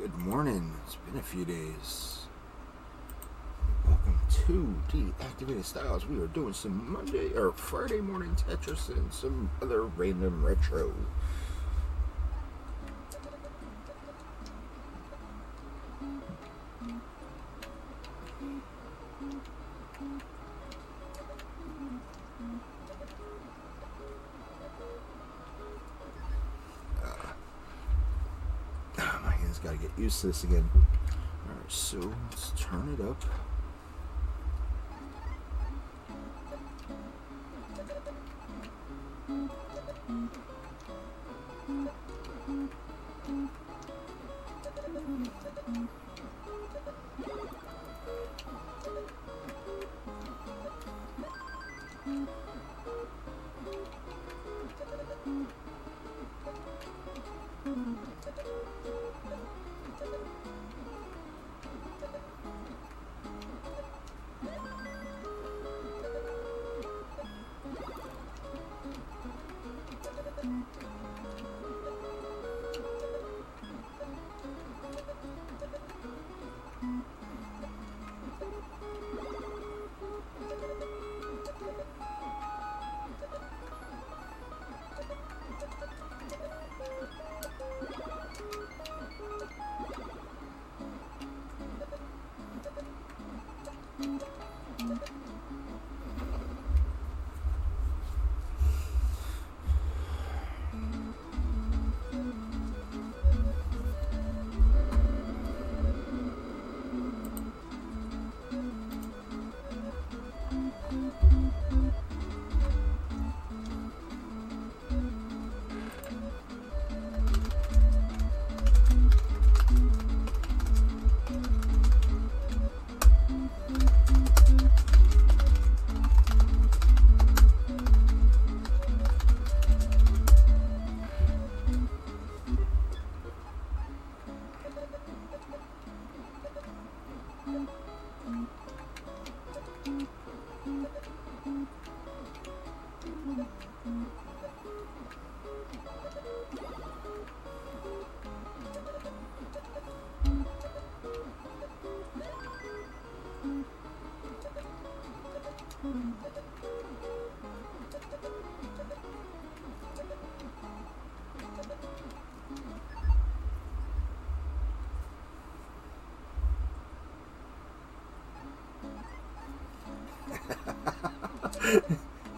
Good morning. It's been a few days. Welcome to Deactivated Styles. We are doing some Monday or Friday morning Tetris and some other random retro. My hands gotta get used to this again. Alright, so let's turn it up.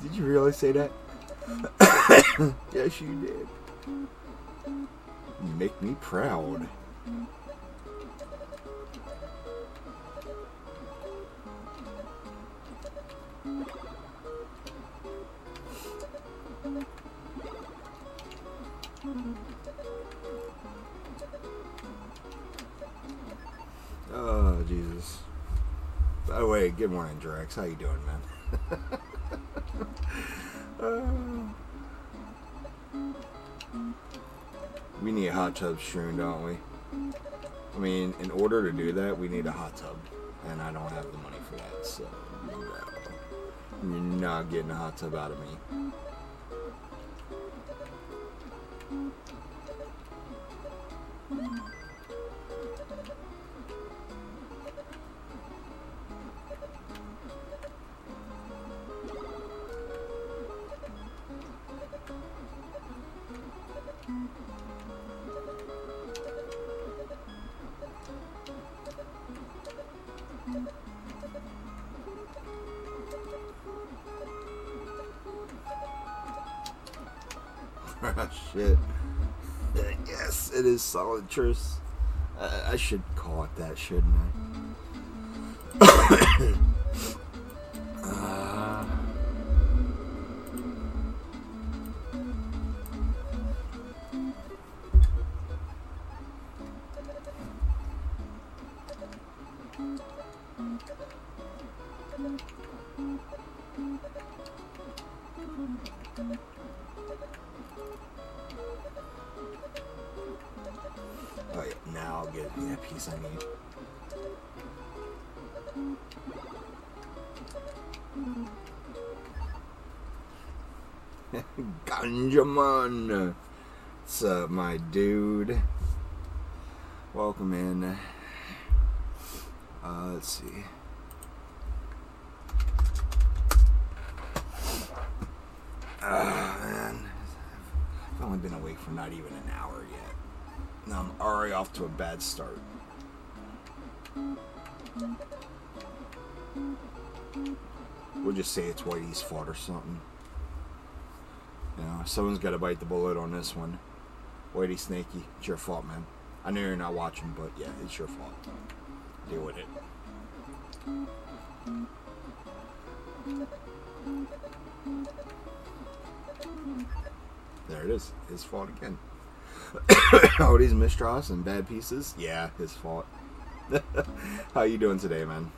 Did you really say that? Yes, you did. You make me proud. Oh, Jesus. By the way, good morning, Drax. How you doing, man? We need a hot tub stream, don't we? I mean, in order to do that, we need a hot tub. And I don't have the money for that, so no. You're not getting a hot tub out of me. Shit. Yes, it is solid truth. I should call it that, shouldn't I? Oh yeah, now I'll get that piece I need. Ganjaman. What's up, my dude? Welcome in. Let's see. Man. I've only been awake for not even an hour yet. Now I'm already off to a bad start. We'll just say it's Whitey's fault or something. You know, someone's got to bite the bullet on this one. Whitey Snaky, it's your fault, man. I know you're not watching, but yeah, it's your fault. Deal with it. There it is. His fault again. Oh, these Mistras and bad pieces? Yeah, his fault. How you doing today, man?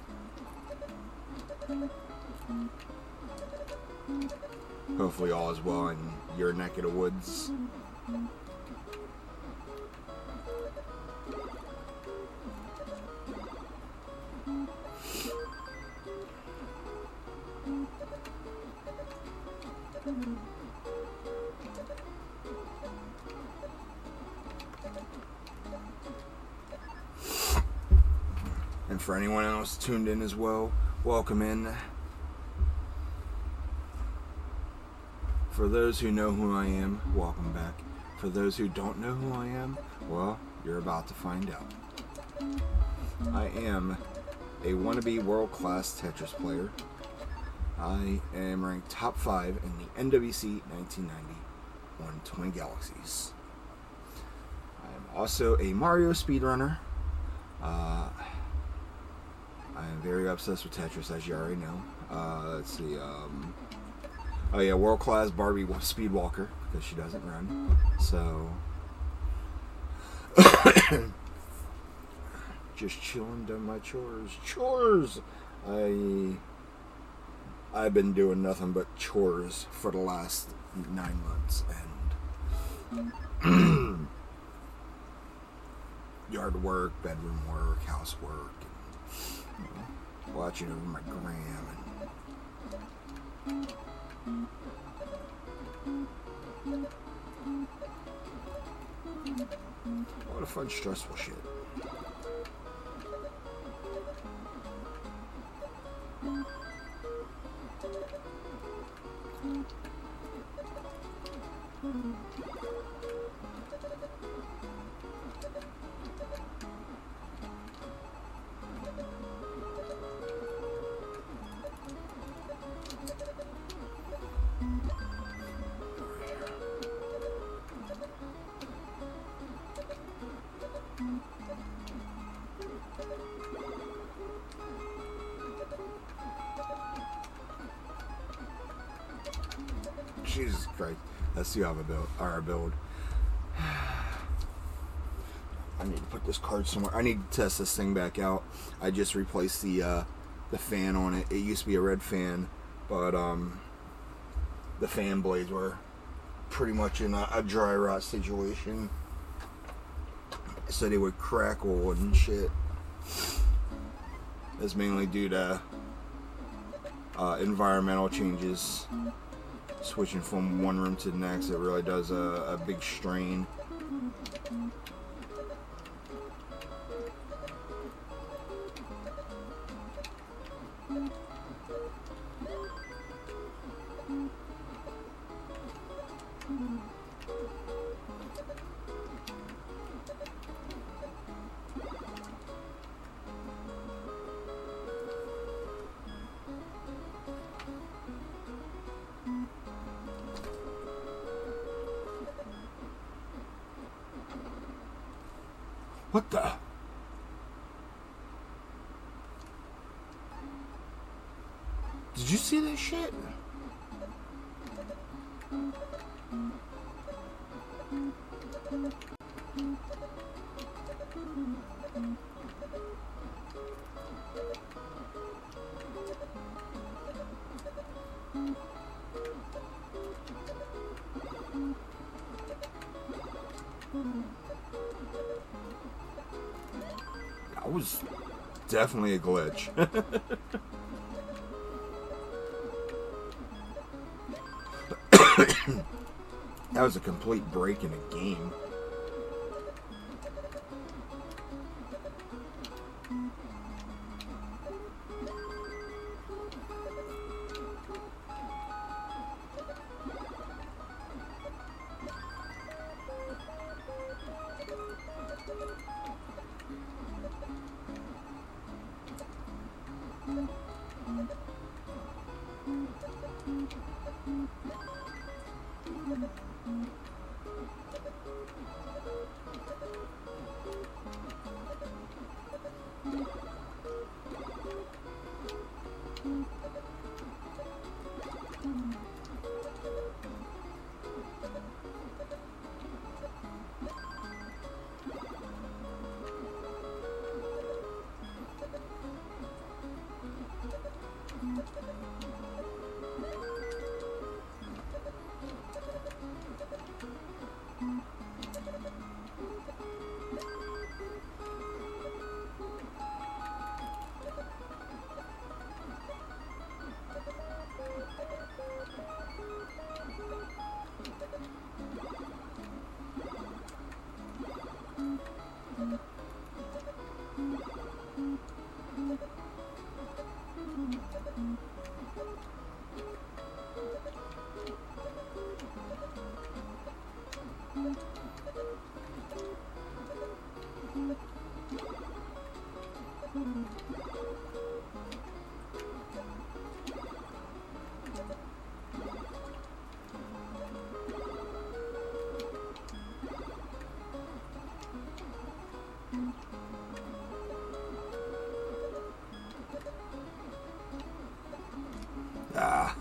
Hopefully all is well in your neck of the woods. And for anyone else tuned in as well, welcome in. For those who know who I am, welcome back. For those who don't know who I am, well, you're about to find out. I am a wannabe world-class Tetris player. I am ranked top 5 in the NWC 1990 on Twin Galaxies. I am also a Mario speedrunner. I am very obsessed with Tetris, as you already know. Let's see. Oh yeah, world-class Barbie speedwalker, because she doesn't run. So, just chilling, doing my chores. Chores! I've been doing nothing but chores for the last 9 months, and yard work, bedroom work, housework, and, you know, watching over my gram, and a lot of fun, stressful shit. Jesus Christ. Let's see how our build. I need to put this card somewhere. I need to test this thing back out. I just replaced the fan on it. It used to be a red fan, but the fan blades were pretty much in a dry rot situation. So they would crackle and shit. It's mainly due to environmental changes. Switching from one room to the next, it really does a big strain. What the? Did you see that shit? That was definitely a glitch. That was a complete break in the game.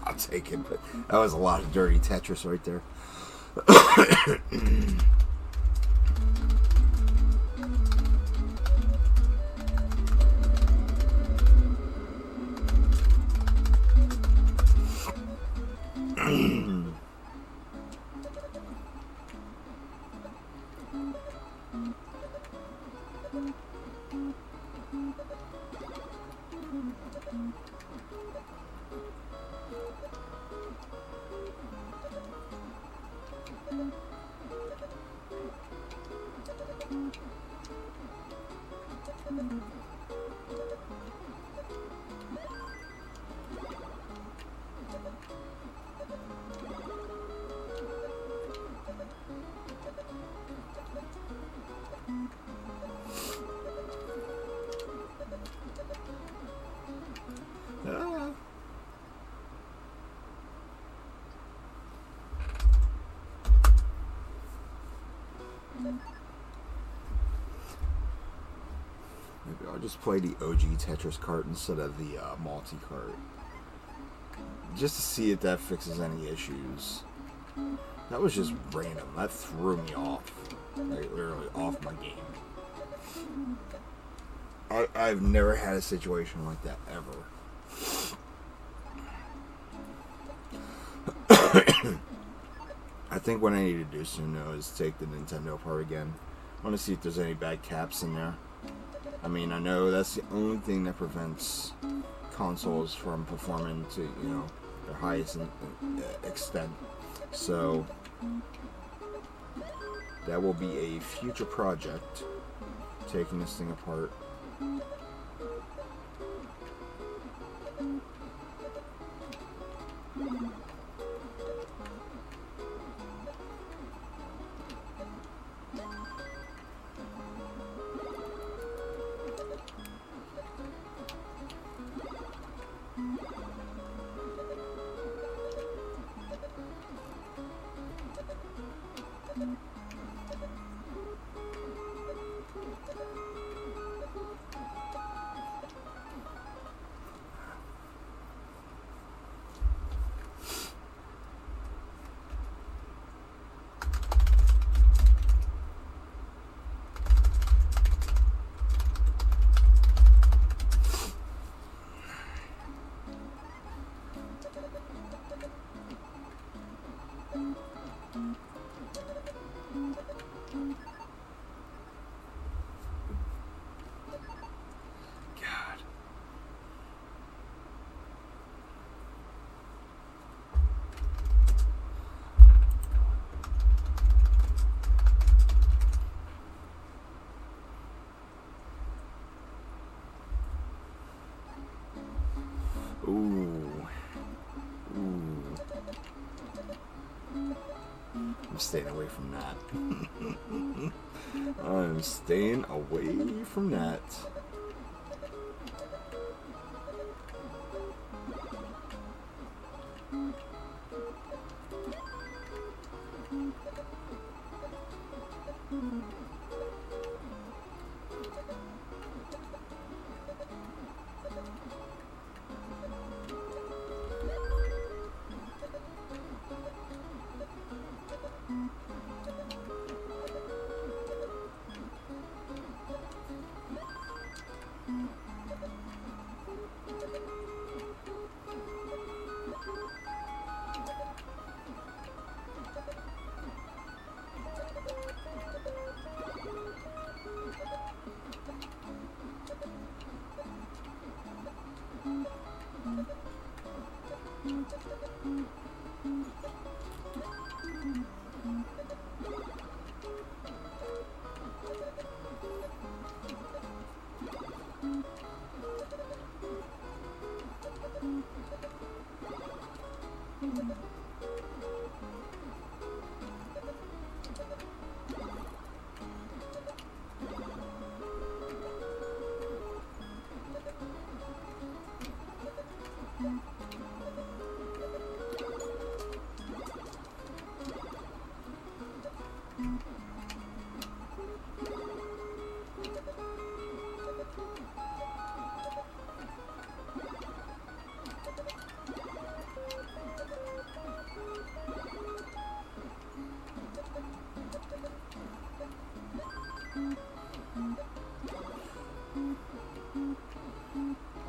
I'll take it, but that was a lot of dirty Tetris right there. Maybe I'll just play the OG Tetris cart instead of the multi-cart. Just to see if that fixes any issues. That was just random. That threw me off. Like, literally off my game. I've never had a situation like that ever. I think what I need to do soon, though, is take the Nintendo apart again. I want to see if there's any bad caps in there. I mean, I know that's the only thing that prevents consoles from performing to, you know, their highest extent. So, that will be a future project, taking this thing apart. I'm staying away from that. I'm staying away from that.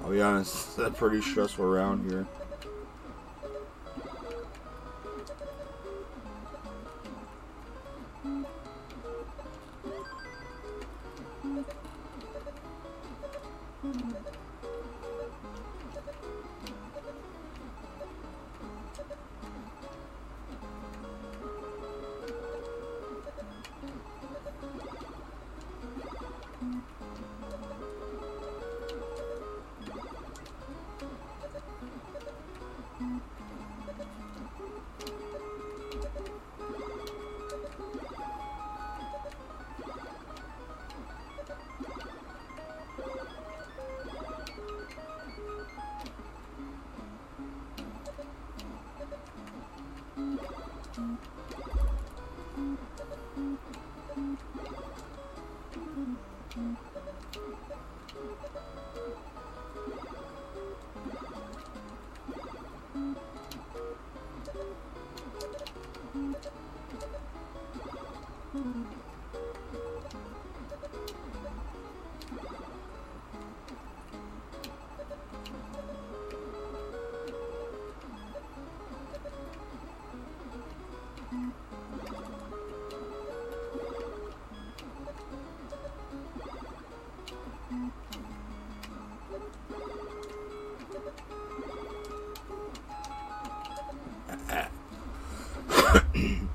I'll be honest, that's pretty stressful around here.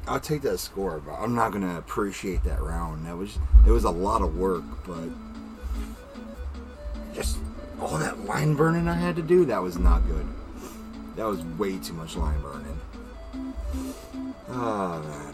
I'll take that score, but I'm not gonna appreciate that round. It was a lot of work, but just all that line burning I had to do, that was not good. That was way too much line burning. Oh man.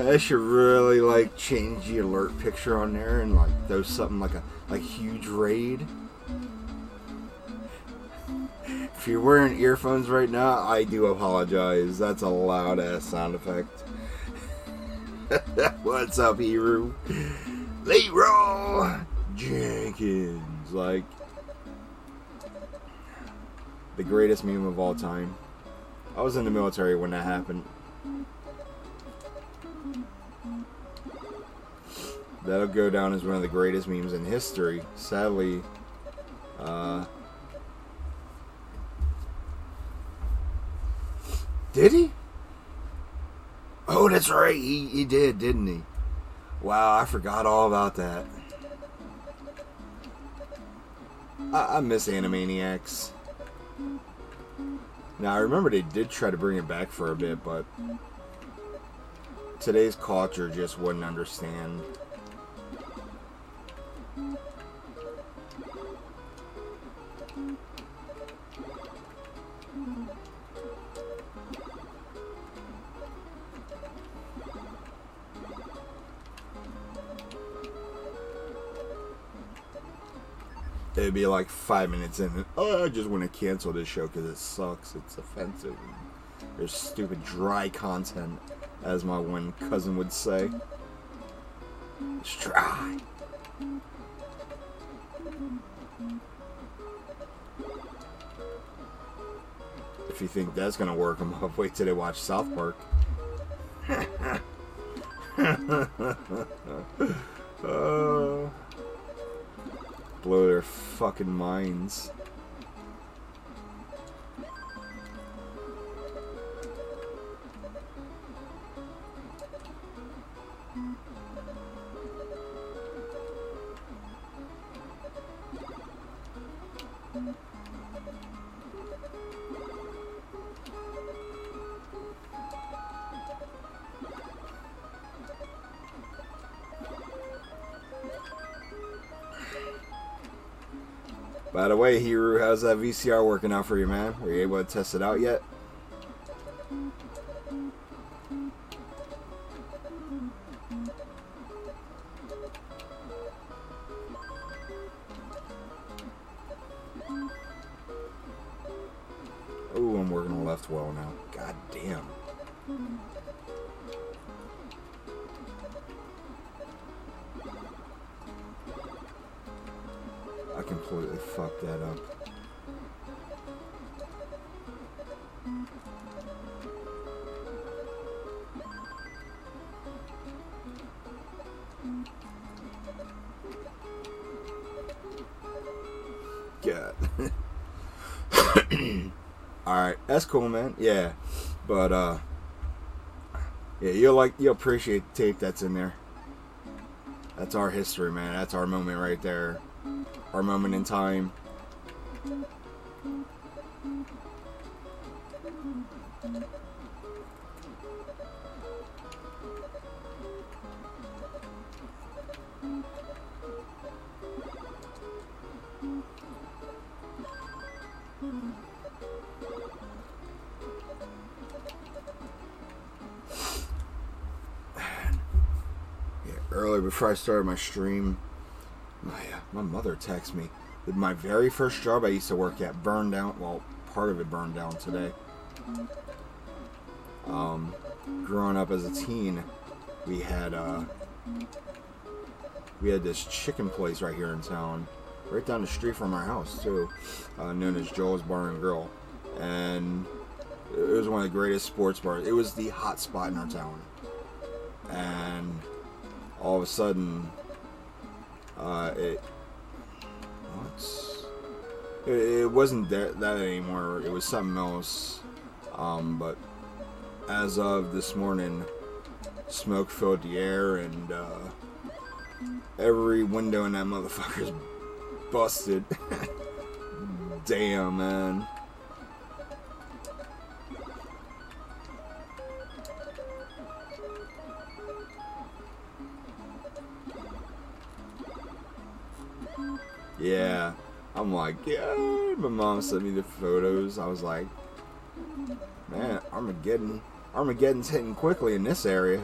I should really like change the alert picture on there and like throw something like a huge raid. If you're wearing earphones right now, I do apologize. That's a loud ass sound effect. What's up, Hero? Leroy Jenkins, like the greatest meme of all time. I was in the military when that happened. That'll go down as one of the greatest memes in history. Sadly, did he? Oh, that's right. He did, didn't he? Wow, I forgot all about that. I miss Animaniacs. Now, I remember they did try to bring it back for a bit, but today's culture just wouldn't understand. it'd be like 5 minutes in, and I just want to cancel this show because it sucks. It's offensive. And there's stupid dry content, as my one cousin would say. It's dry. If you think that's gonna work them up, wait till they watch South Park. Blow their fucking minds. By the way, Hiru, how's that VCR working out for you, man? Were you able to test it out yet? Ooh, I'm working the left well now. God damn. I completely fucked that up. God. Alright, that's cool, man. Yeah. But yeah, you'll appreciate the tape that's in there. That's our history, man. That's our moment right there. Our moment in time. Earlier, before I started my stream, my mother texted me that my very first job I used to work at burned down. Well, part of it burned down today. Growing up as a teen, we had this chicken place right here in town, right down the street from our house too, known as Joel's Bar and Grill, and it was one of the greatest sports bars. It was the hot spot in our town, and all of a sudden, it wasn't that anymore. It was something else. But as of this morning, smoke filled the air, and every window in that motherfucker's busted. Damn, man. Yeah, I'm like, yeah, my mom sent me the photos. I was like, man, Armageddon's hitting quickly in this area.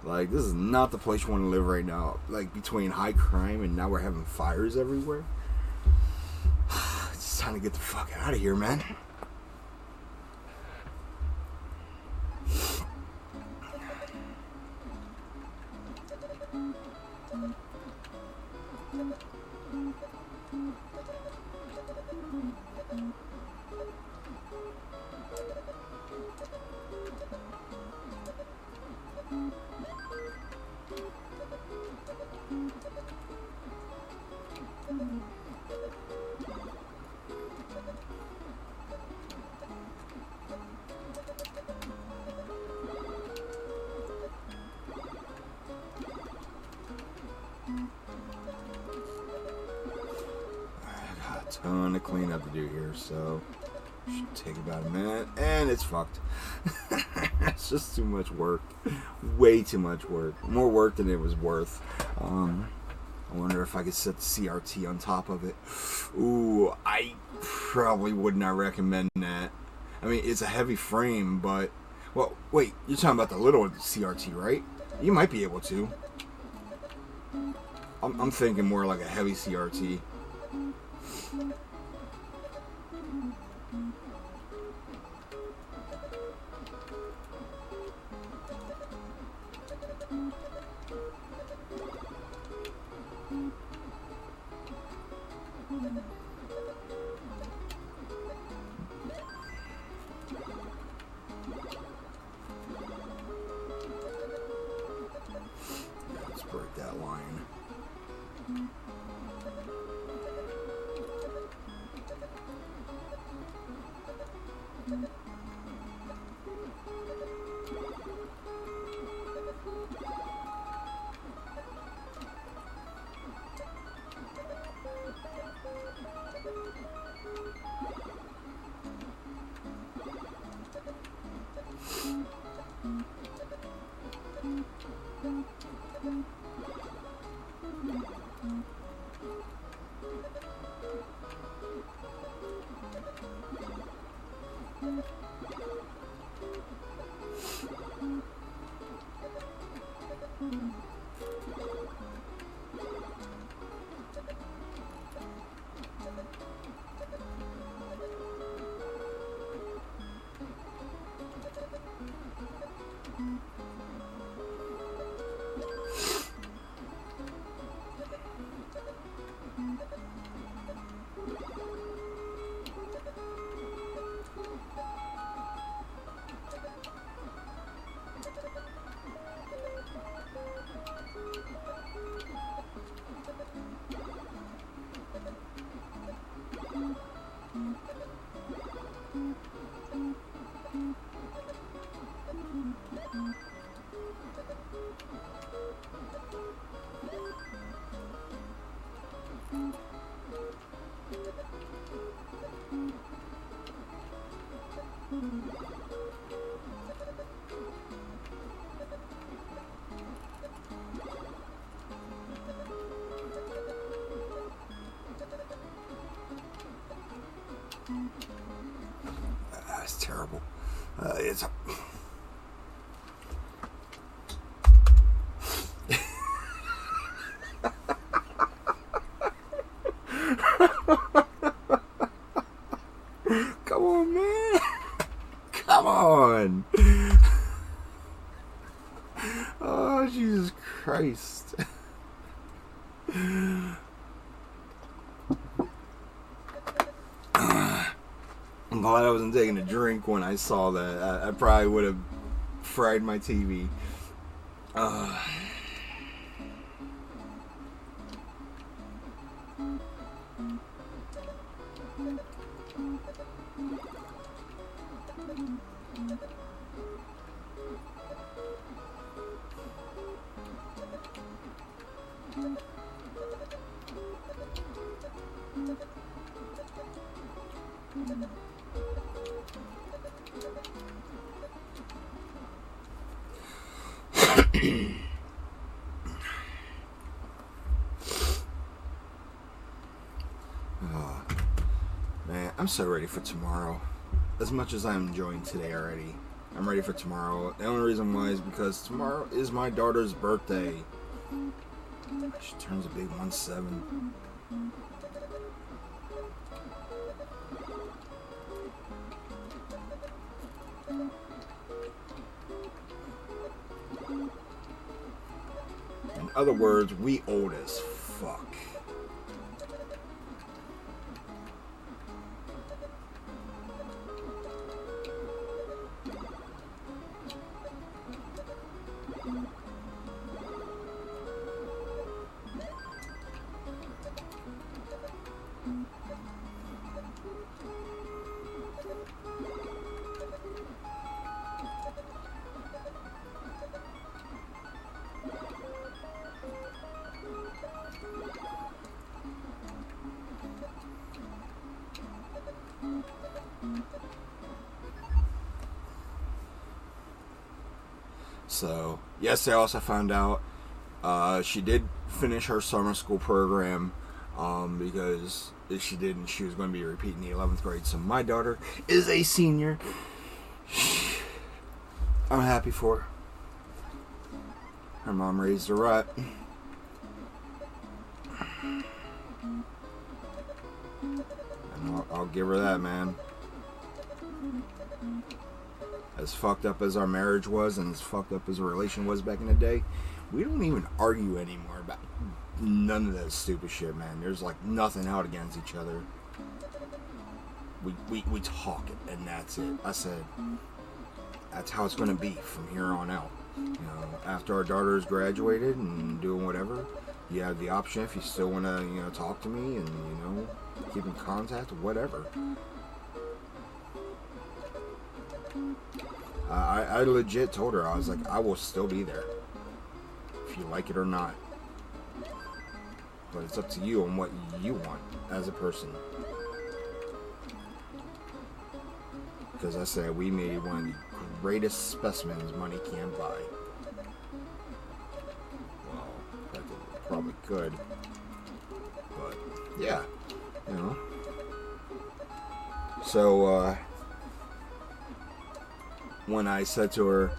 Like, this is not the place you want to live right now. Like, between high crime and now we're having fires everywhere. It's time to get the fuck out of here, man. Ton of cleanup to do here, so should take about a minute, and it's fucked. It's just too much work, way too much work, more work than it was worth. I wonder if I could set the CRT on top of it. Ooh, I probably would not recommend that. I mean, it's a heavy frame, but well, wait, you're talking about the little CRT, right? You might be able to. I'm thinking more like a heavy CRT. Let's break that line. That's terrible. It's come on, man. Come on. Oh, Jesus Christ. I'm glad I wasn't taking a drink when I saw that. I probably would have fried my TV. Man, I'm so ready for tomorrow. As much as I'm enjoying today already, I'm ready for tomorrow. The only reason why is because tomorrow is my daughter's birthday. She turns a big 1-7. In other words, we old as fuck. So, yesterday I also found out she did finish her summer school program because if she didn't, she was going to be repeating the 11th grade. So my daughter is a senior. I'm happy for her. Her mom raised her right. And I'll give her that, man. As fucked up as our marriage was and as fucked up as our relation was back in the day, we don't even argue anymore about none of that stupid shit, man. There's like nothing out against each other. We talk it, and that's it. I said, that's how it's going to be from here on out. You know, after our daughter's graduated and doing whatever, you have the option if you still want to, you know, talk to me and, you know, keep in contact, whatever. I legit told her, I was like, I will still be there, if you like it or not. But it's up to you on what you want as a person. Because I said, we made one of the greatest specimens money can buy. Well, I probably could. But, yeah, you know. So, when I said to her,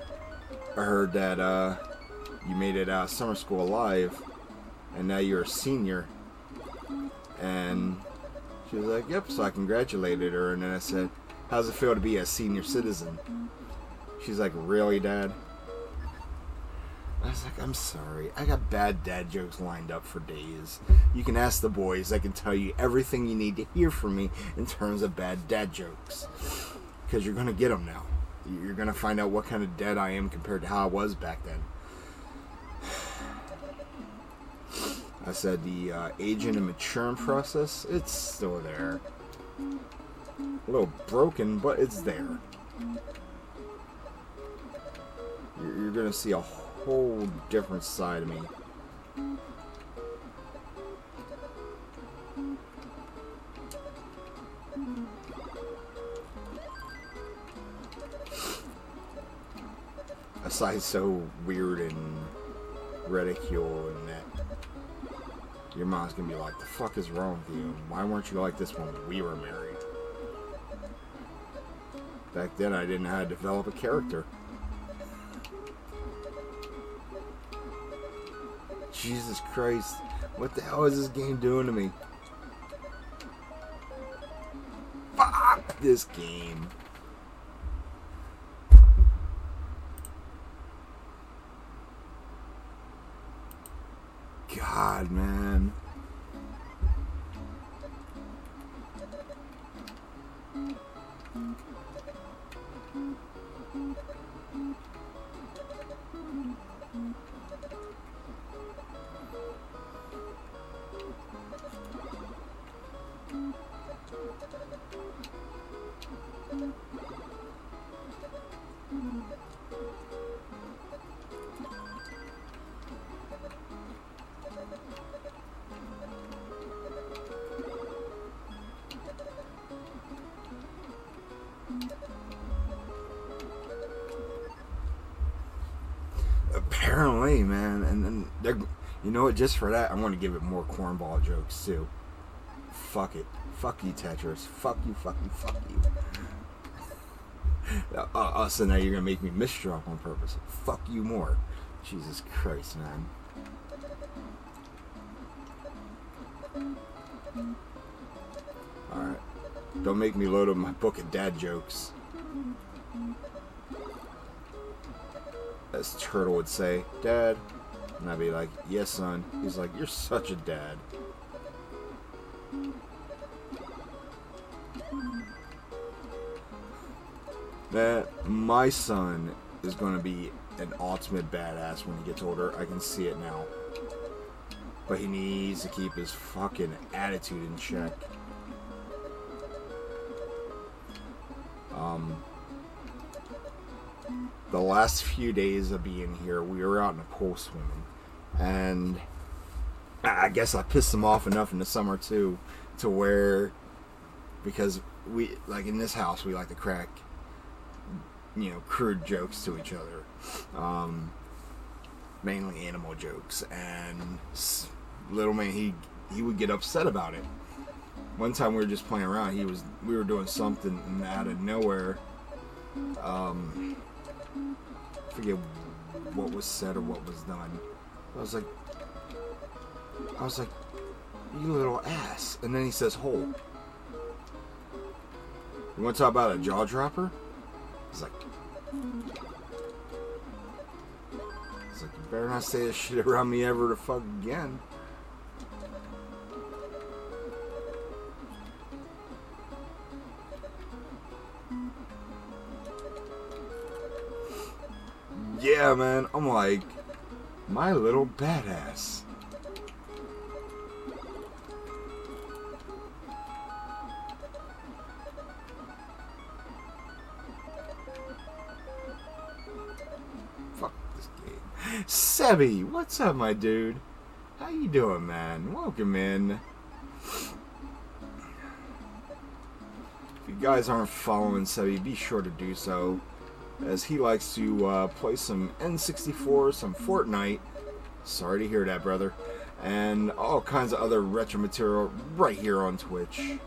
I heard that you made it out of summer school alive, and now you're a senior. And she was like, yep, so I congratulated her. And then I said, how's it feel to be a senior citizen? She's like, really, Dad? I was like, I'm sorry. I got bad dad jokes lined up for days. You can ask the boys. I can tell you everything you need to hear from me in terms of bad dad jokes. Because you're going to get them now. You're going to find out what kind of dad I am compared to how I was back then. I said the aging and maturing process, it's still there. A little broken, but it's there. You're going to see a whole different side of me. A side so weird and ridicule, and that your mom's gonna be like, the fuck is wrong with you? Why weren't you like this when we were married? Back then I didn't know how to develop a character. Jesus Christ, what the hell is this game doing to me? Fuck this game. God, man. Apparently, man, and then they're, you know what? Just for that, I'm going to give it more cornball jokes too. Fuck it, fuck you, Tetris. Fuck you, fuck you, fuck you. So now you're gonna make me misdrop on purpose. Fuck you more. Jesus Christ, man. All right, don't make me load up my book of dad jokes. As Turtle would say, Dad. And I'd be like, yes, son. He's like, you're such a dad. That my son is going to be an ultimate badass when he gets older. I can see it now. But he needs to keep his fucking attitude in check. The last few days of being here, we were out in the pool swimming, and I guess I pissed him off enough in the summer too, to where, because we, like in this house, we like to crack, you know, crude jokes to each other, mainly animal jokes, and little man, he would get upset about it. One time we were just playing around, we were doing something, and out of nowhere, forget what was said or what was done. I was like, You little ass. And then he says, hole. You want to talk about a jaw dropper? He's like, you better not say this shit around me ever the fuck again. Yeah, man. I'm like, my little badass. Fuck this game. Sebi, what's up, my dude? How you doing, man? Welcome in. If you guys aren't following Sebi, be sure to do so, as he likes to play some N64, some Fortnite. Sorry to hear that, brother. And all kinds of other retro material right here on Twitch.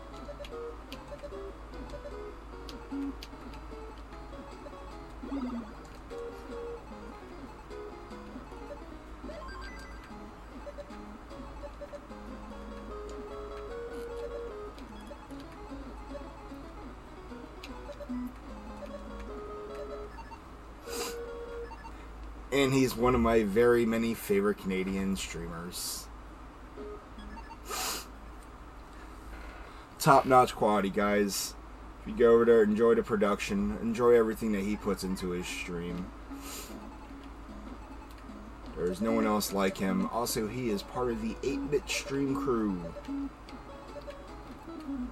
And he's one of my very many favorite Canadian streamers. Top-notch quality, guys. If you go over there, enjoy the production, enjoy everything that he puts into his stream. There's no one else like him. Also, he is part of the 8-bit stream crew.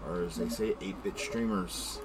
Or as they say, 8-bit streamers.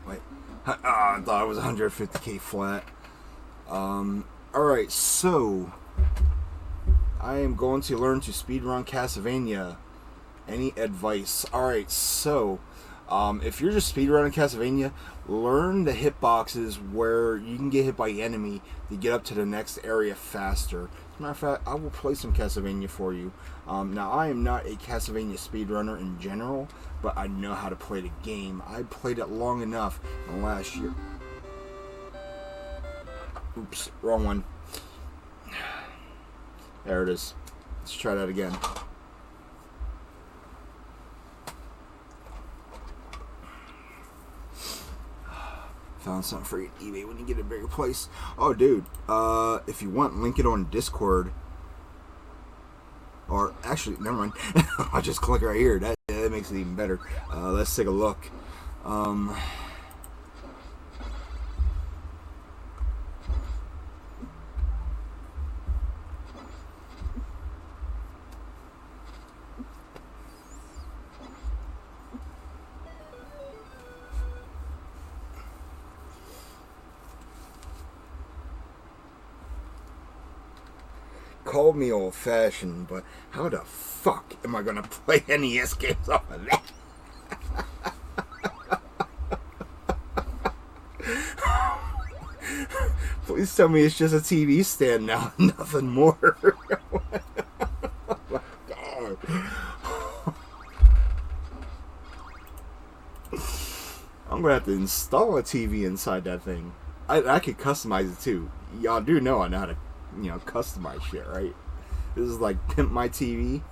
Wait. I thought it was 150k flat. Alright, so I am going to learn to speedrun Castlevania. Any advice? Alright, so if you're just speedrunning Castlevania, learn the hitboxes where you can get hit by enemy to get up to the next area faster. As a matter of fact, I will play some Castlevania for you. Now, I am not a Castlevania speedrunner in general, but I know how to play the game. I played it long enough in the last year. Oops, wrong one. There it is. Let's try that again. Found something for you on eBay when you get a bigger place. Oh, dude. If you want, link it on Discord. Or, actually, never mind. I'll just click right here. That makes it even better. Let's take a look. Call me old-fashioned, but how the fuck am I gonna play NES games off of that? Please tell me it's just a TV stand now, nothing more. Oh my God. I'm gonna have to install a TV inside that thing. I could customize it too. Y'all do know I know how to, customize shit, right? This is like pimp my TV.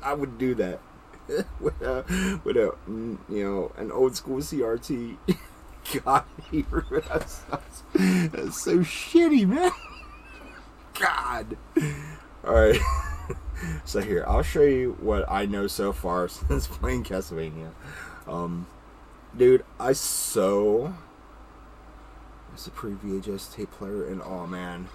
I would do that with a an old school CRT. God, that's so shitty, man. God. All right. So here, I'll show you what I know so far since playing Castlevania. Dude, it's a pre-VHS tape player, and oh man,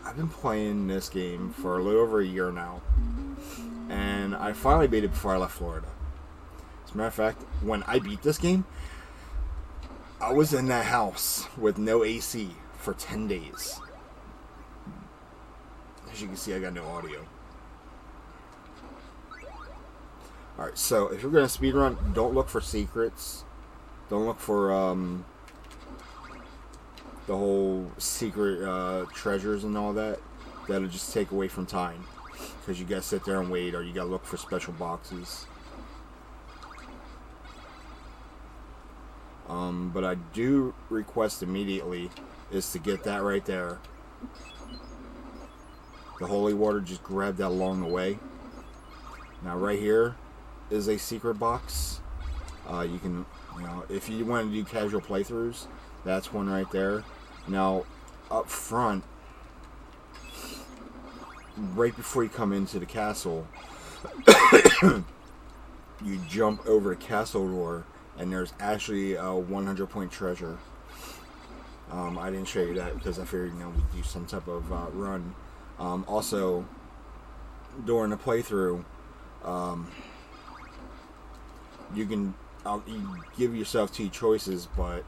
I've been playing this game for a little over a year now, and I finally beat it before I left Florida. As a matter of fact, when I beat this game, I was in that house with no AC for 10 days. As you can see, I got no audio. Alright, so if you're going to speedrun, don't look for secrets. Don't look for the whole secret treasures and all that. That'll just take away from time. Because you got to sit there and wait, or you got to look for special boxes. But I do request immediately is to get that right there. The holy water, just grab that along the way. Now right here is a secret box. You can, if you want to do casual playthroughs, that's one right there. Now, up front, right before you come into the castle, you jump over the castle door, and there's actually a 100-point treasure. I didn't show you that because I figured, we'd do some type of run. Also, during the playthrough, you give yourself two choices, but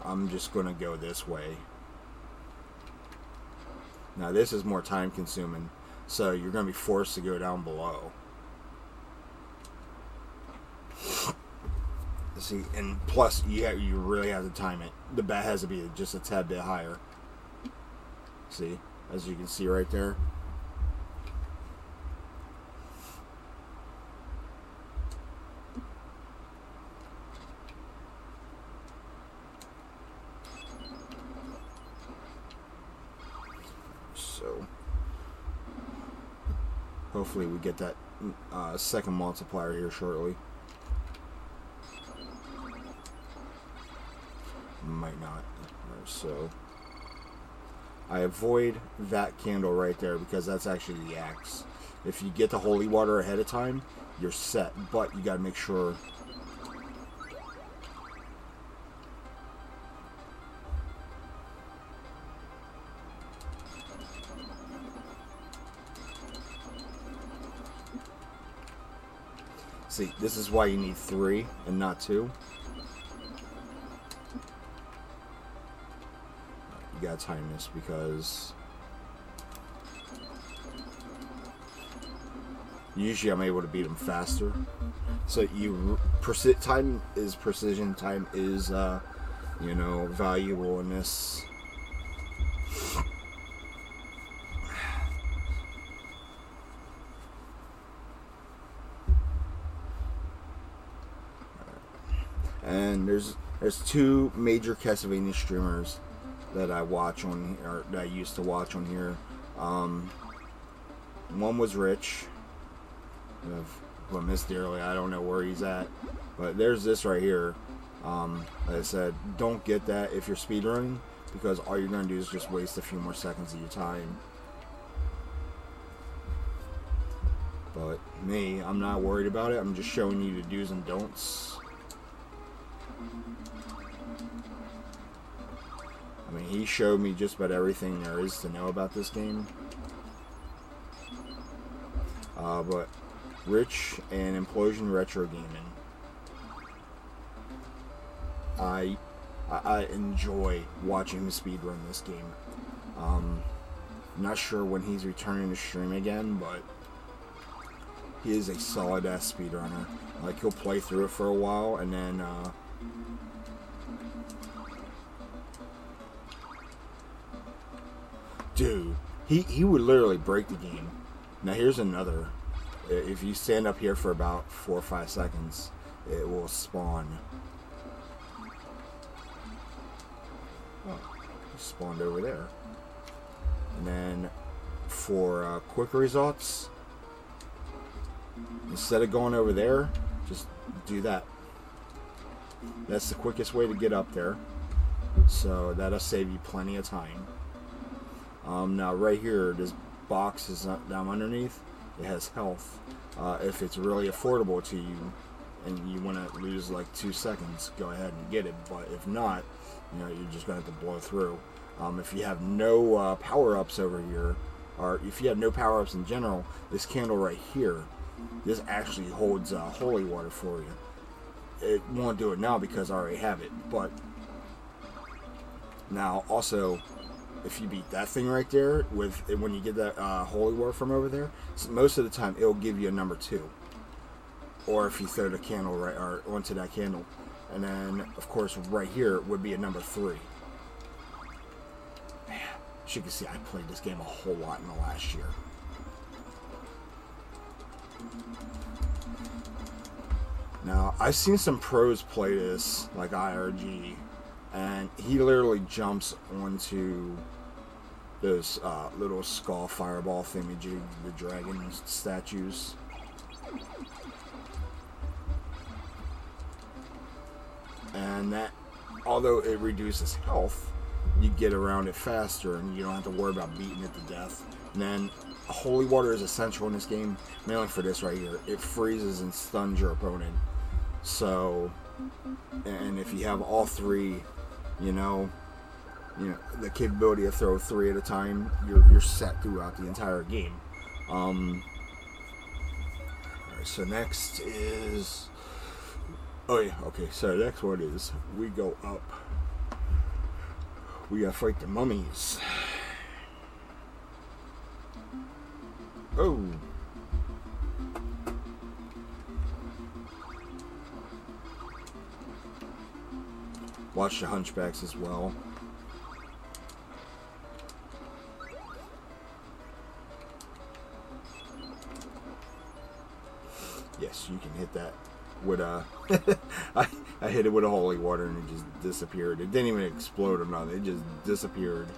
I'm just gonna go this way. Now this is more time consuming, so you're gonna be forced to go down below. See, and plus you really have to time it. The bat has to be just a tad bit higher. See, as you can see right there. So, hopefully we get that second multiplier here shortly. Might not. So, I avoid that candle right there because that's actually the axe. If you get the holy water ahead of time, you're set, but you gotta make sure. See, this is why you need 3 and not 2. You gotta time this because usually I'm able to beat them faster. So time is precision. Time is valuable in this. And there's 2 major Castlevania streamers that I watch on here, or that I used to watch on here. One was Rich, who I miss dearly. I don't know where he's at, but there's this right here. Like I said, don't get that if you're speedrunning, because all you're gonna do is just waste a few more seconds of your time. But me, I'm not worried about it. I'm just showing you the do's and don'ts. I mean, he showed me just about everything there is to know about this game. But Rich and Implosion Retro Gaming, I enjoy watching him speedrun this game. Not sure when he's returning to stream again, but he is a solid ass speedrunner. Like, he'll play through it for a while and then dude, he would literally break the game. Now here's another. If you stand up here for about 4 or 5 seconds, it will spawn. Oh, it spawned over there. And then for quick results, instead of going over there, just do that. That's the quickest way to get up there. So that'll save you plenty of time. Now right here, this box is down underneath. It has health. If it's really affordable to you and you want to lose like 2 seconds, go ahead and get it. But if not, you know, you're just going to have to blow through. If you have no power-ups over here, or if you have no power-ups in general, this candle right here, this actually holds holy water for you. It won't do it now because I already have it. But now also, if you beat that thing right there, when you get that holy water from over there, most of the time it'll give you a number 2. Or if you throw the candle right or onto that candle, and then of course right here would be a number 3. Man, as you can see, I played this game a whole lot in the last year. Now I've seen some pros play this, like IRG, and he literally jumps onto those little skull fireball thingamajig, the dragon statues. And that, although it reduces health, you get around it faster and you don't have to worry about beating it to death. And then holy water is essential in this game, mainly for this right here. It freezes and stuns your opponent. So, and if you have all 3, you know, the capability to throw 3 at a time, you're set throughout the entire game. Alright, so next is, oh yeah, okay, so the next one is, we go up. We gotta fight the mummies. Oh. Watch the hunchbacks as well. Yes, you can hit that with I hit it with a holy water and it just disappeared. It didn't even explode or nothing. It just disappeared.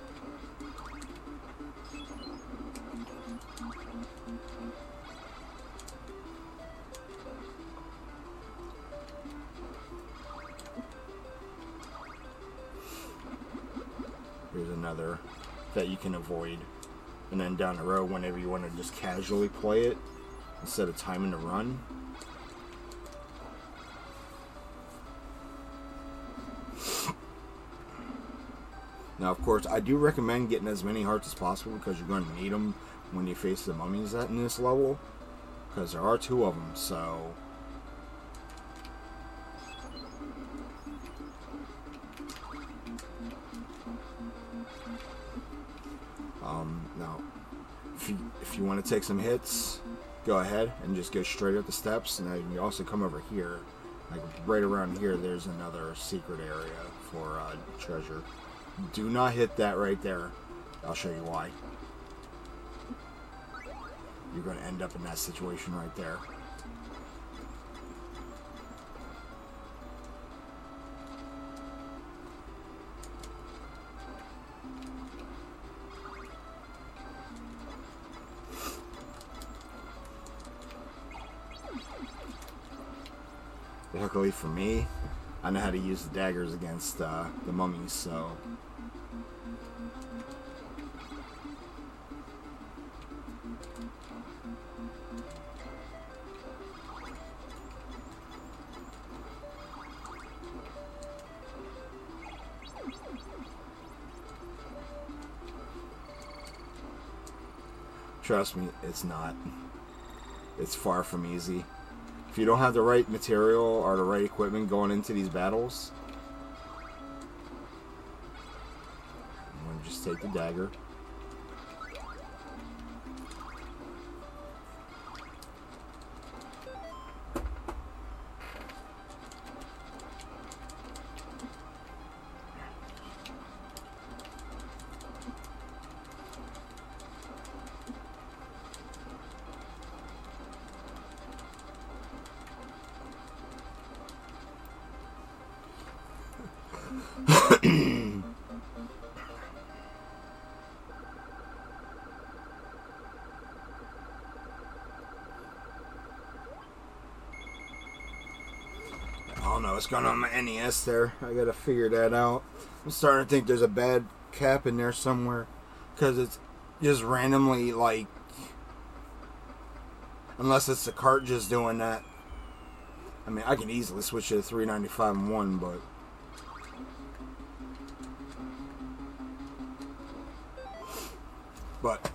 Here's another that you can avoid. And then down the road, whenever you want to just casually play it, instead of timing the run. Now, of course, I do recommend getting as many hearts as possible because you're going to need them when you face the mummies in this level. Because there are 2 of them, so... now, if you want to take some hits, go ahead and just go straight up the steps. Now, you can also come over here. Like, right around here, there's another secret area for treasure. Do not hit that right there. I'll show you why. You're going to end up in that situation right there. Luckily for me, I know how to use the daggers against the mummies, so... Trust me, it's not. It's far from easy. If you don't have the right material or the right equipment going into these battles, I'm going to just take the dagger. what's going on with my NES there. I gotta figure that out. I'm starting to think there's a bad cap in there somewhere. Because it's just randomly, like... Unless it's the cart just doing that. I mean, I can easily switch to the 395 and 1, but... But,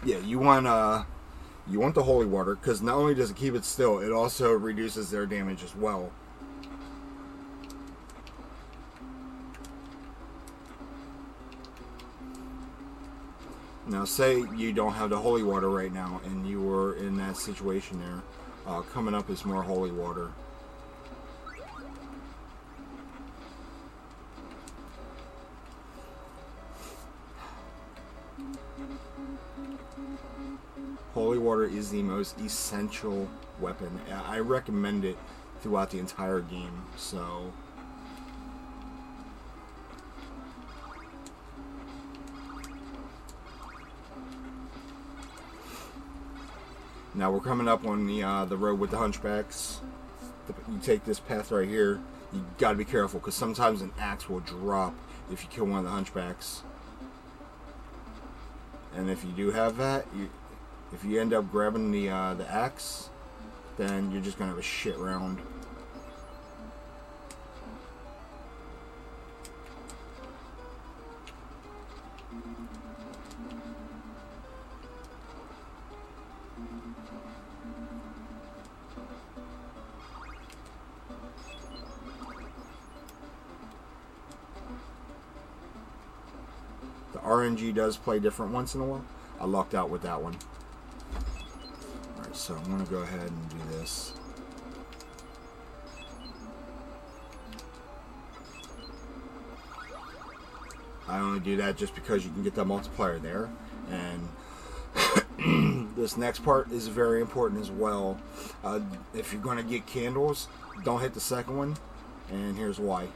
yeah, you want the holy water, because not only does it keep it still, it also reduces their damage as well. Now, say you don't have the holy water right now, and you were in that situation there. Coming up is more holy water. Holy water is the most essential weapon. I recommend it throughout the entire game, so... Now we're coming up on the road with the hunchbacks. You take this path right here. You gotta be careful, because sometimes an axe will drop if you kill one of the hunchbacks. And if you do have that, if you end up grabbing the axe, then you're just gonna have a shit round. The RNG does play different once in a while. I lucked out with that one. Alright, so I'm going to go ahead and do this. I only do that just because you can get that multiplier there. And this next part is very important as well. If you're going to get candles, don't hit the second one. And here's why.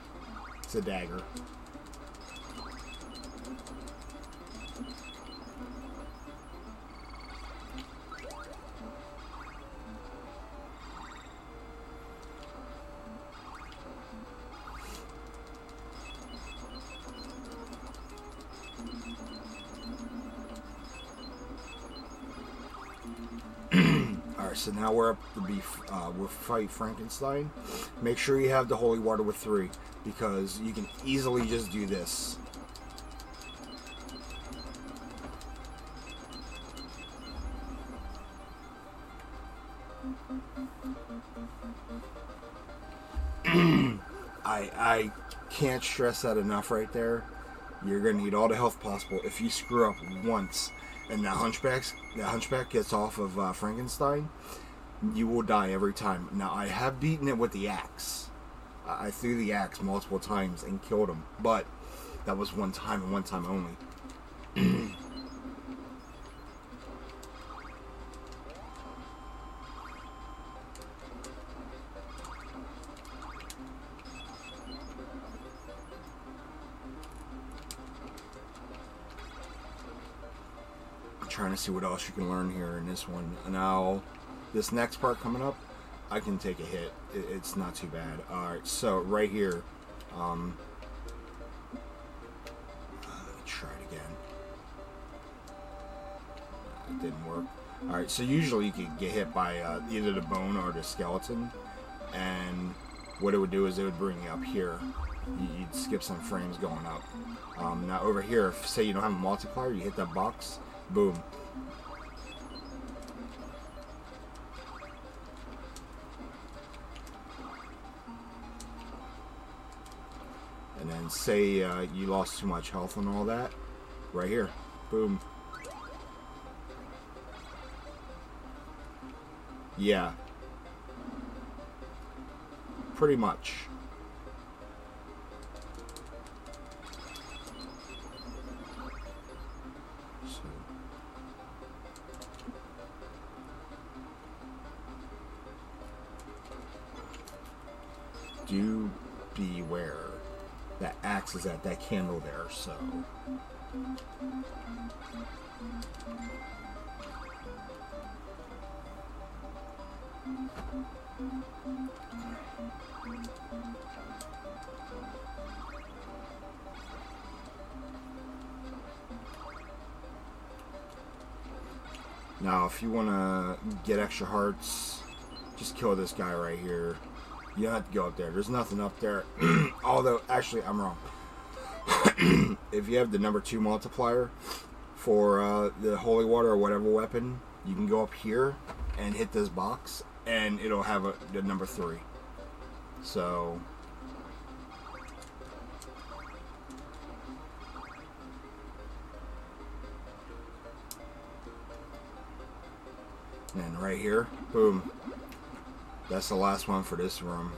It's a dagger. So now we're up to we'll fight Frankenstein. Make sure you have the holy water with 3, because you can easily just do this. I can't stress that enough right there. You're gonna need all the health possible. If you screw up once and the hunchback gets off of Frankenstein, you will die every time. Now, I have beaten it with the axe. I threw the axe multiple times and killed him, but that was one time and one time only. Trying to see what else you can learn here in this one. Now, this next part coming up, I can take a hit. It's not too bad. Alright, so right here, let me try it again. It didn't work. Alright, so usually you could get hit by either the bone or the skeleton, and what it would do is it would bring you up here. You'd skip some frames going up. Now over here, if say you don't have a multiplier, you hit that box, boom. And then say you lost too much health and all that, right here, boom. Yeah. Pretty much. Do beware. That axe is at that candle there, so... Now, if you want to get extra hearts, just kill this guy right here. You don't have to go up there. There's nothing up there. Although, actually, I'm wrong. If you have the number 2 multiplier for the holy water or whatever weapon, you can go up here and hit this box, and it'll have the number 3. So... and right here, boom. That's the last one for this room.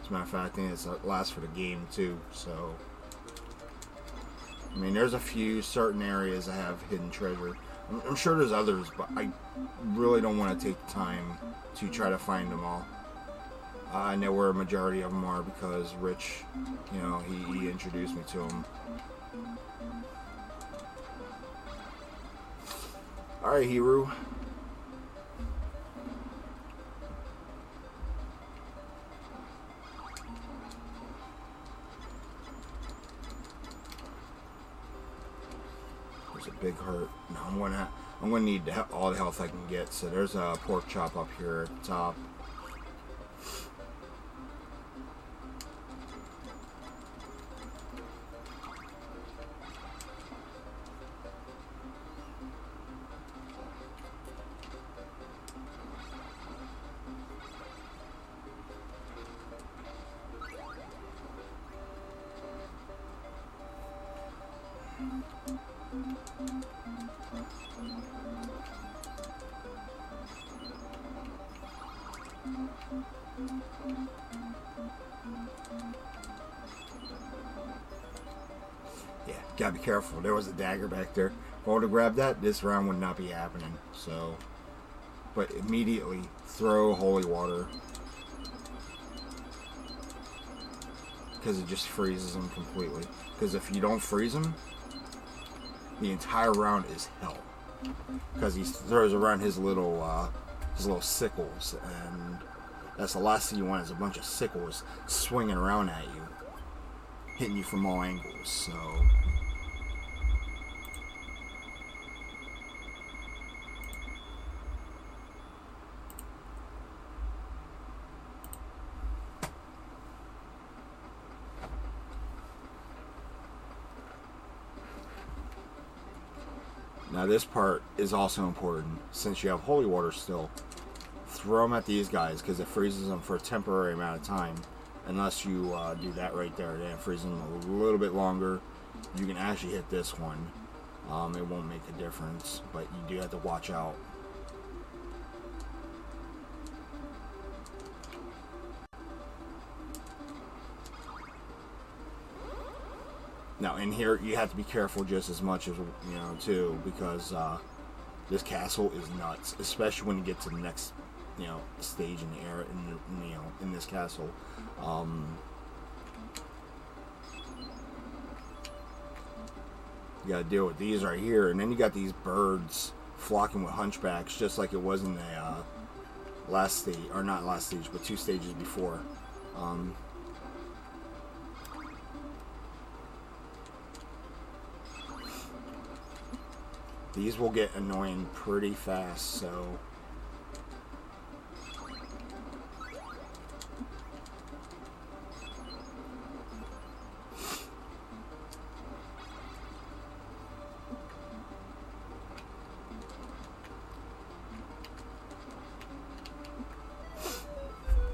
As a matter of fact, I think it's the last for the game too. So, I mean, there's a few certain areas that have hidden treasure. I'm sure there's others, but I really don't want to take the time to try to find them all. I know where a majority of them are because Rich, you know, he introduced me to them. Alright, Hiru. There's a big heart. No, I'm gonna need all the health I can get. So there's a pork chop up here at the top. Yeah, gotta be careful. There was a dagger back there. If I would have grabbed that, this round would not be happening. So, but immediately throw holy water because it just freezes them completely. Because if you don't freeze them, the entire round is hell. Because he throws around his little sickles, and that's the last thing you want is a bunch of sickles swinging around at you, hitting you from all angles. So now this part is also important. Since you have holy water still, throw them at these guys because it freezes them for a temporary amount of time. Unless you do that right there, then it freezes them a little bit longer. You can actually hit this one. It won't make a difference, but you do have to watch out. Now in here, you have to be careful just as much as, you know, too, because this castle is nuts, especially when you get to the next, you know, stage in the era, in this castle. You gotta deal with these right here, and then you got these birds flocking with hunchbacks, just like it was in the last stage, or not last stage, but 2 stages before. These will get annoying pretty fast, so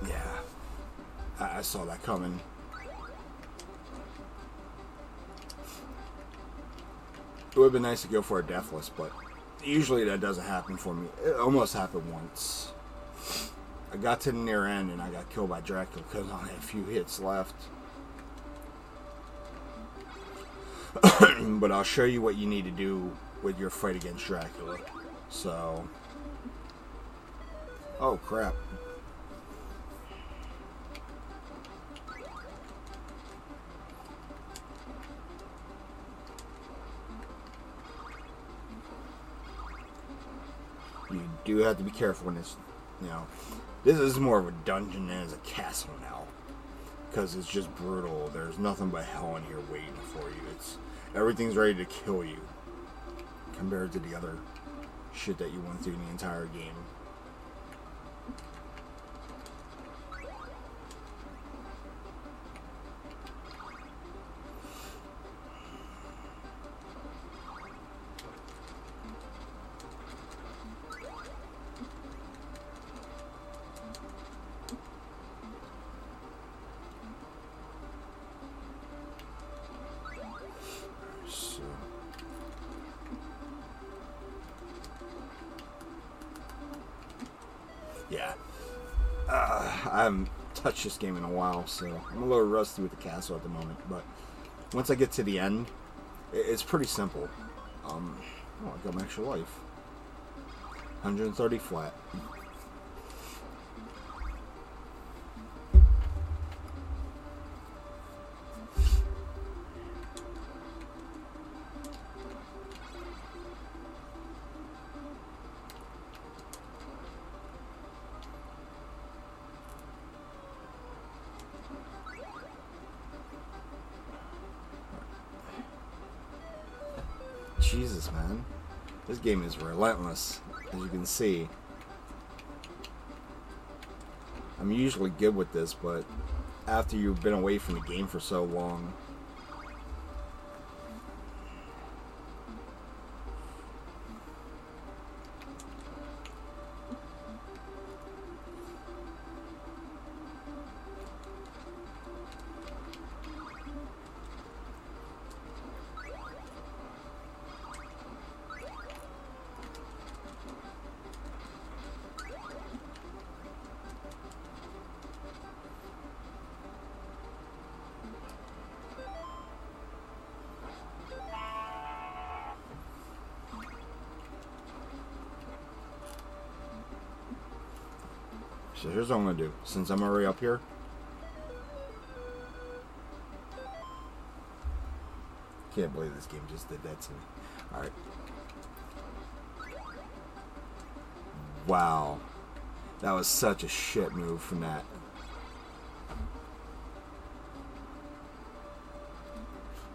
yeah, I saw that coming. It would have been nice to go for a deathless, but usually that doesn't happen for me. It almost happened once. I got to the near end and I got killed by Dracula because I only had a few hits left. But I'll show you what you need to do with your fight against Dracula. So... oh crap. You do have to be careful in this. You know, this is more of a dungeon than it's a castle now. Because it's just brutal. There's nothing but hell in here waiting for you. Everything's ready to kill you. Compared to the other shit that you went through in the entire game. Yeah. I haven't touched this game in a while, so I'm a little rusty with the castle at the moment. But once I get to the end, it's pretty simple. Oh, I got my extra life. 130 flat. Jesus, man. This game is relentless, as you can see. I'm usually good with this, but after you've been away from the game for so long... So here's what I'm going to do. Since I'm already up here, can't believe this game just did that to me. Alright. Wow. That was such a shit move from that.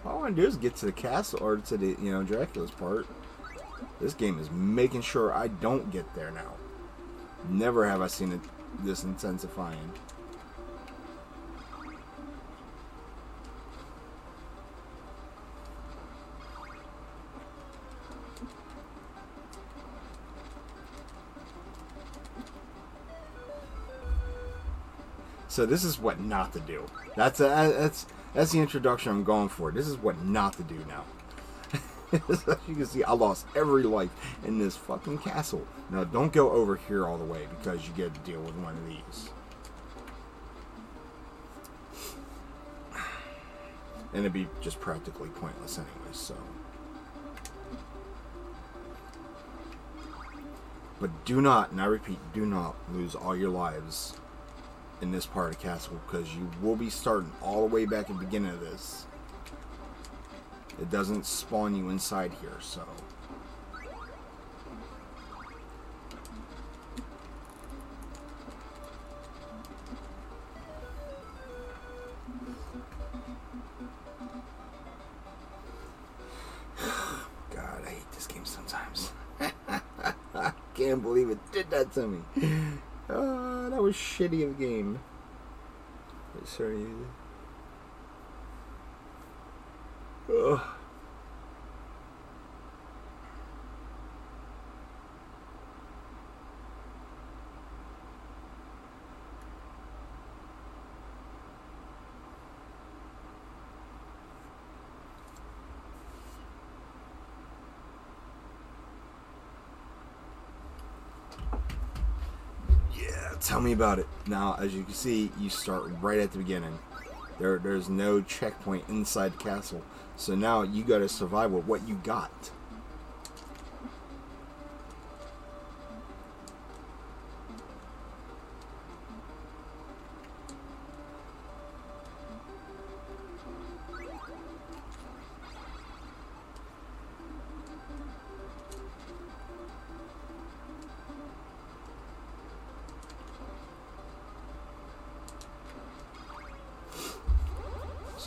All I want to do is get to the castle, or to the, Dracula's part. This game is making sure I don't get there now. Never have I seen it this intensifying. So this is what not to do. That's the introduction I'm going for. This is what not to do now. As you can see, I lost every life in this fucking castle. Now, don't go over here all the way because you get to deal with one of these. And it'd be just practically pointless anyway, so. But do not, and I repeat, do not lose all your lives in this part of the castle, because you will be starting all the way back at the beginning of this. It doesn't spawn you inside here, so. God, I hate this game sometimes. I can't believe it did that to me. That was shitty of a game. Sorry. Ugh. Yeah, tell me about it. Now, as you can see, you start right at the beginning. There's no checkpoint inside the castle. So now you gotta survive with what you got.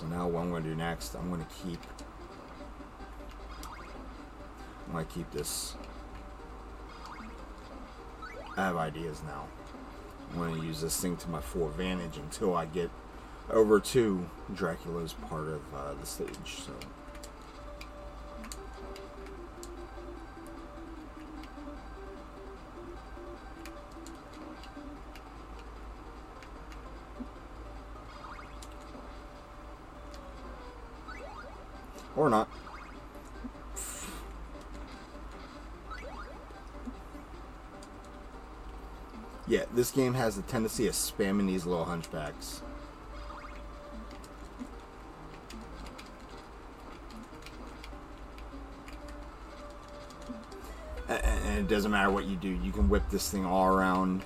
So now what I'm going to do next, I'm going to keep this. I have ideas now. I'm going to use this thing to my full advantage until I get over to Dracula's part of the stage. So. Or not. Yeah, this game has a tendency of spamming these little hunchbacks. And it doesn't matter what you do. You can whip this thing all around.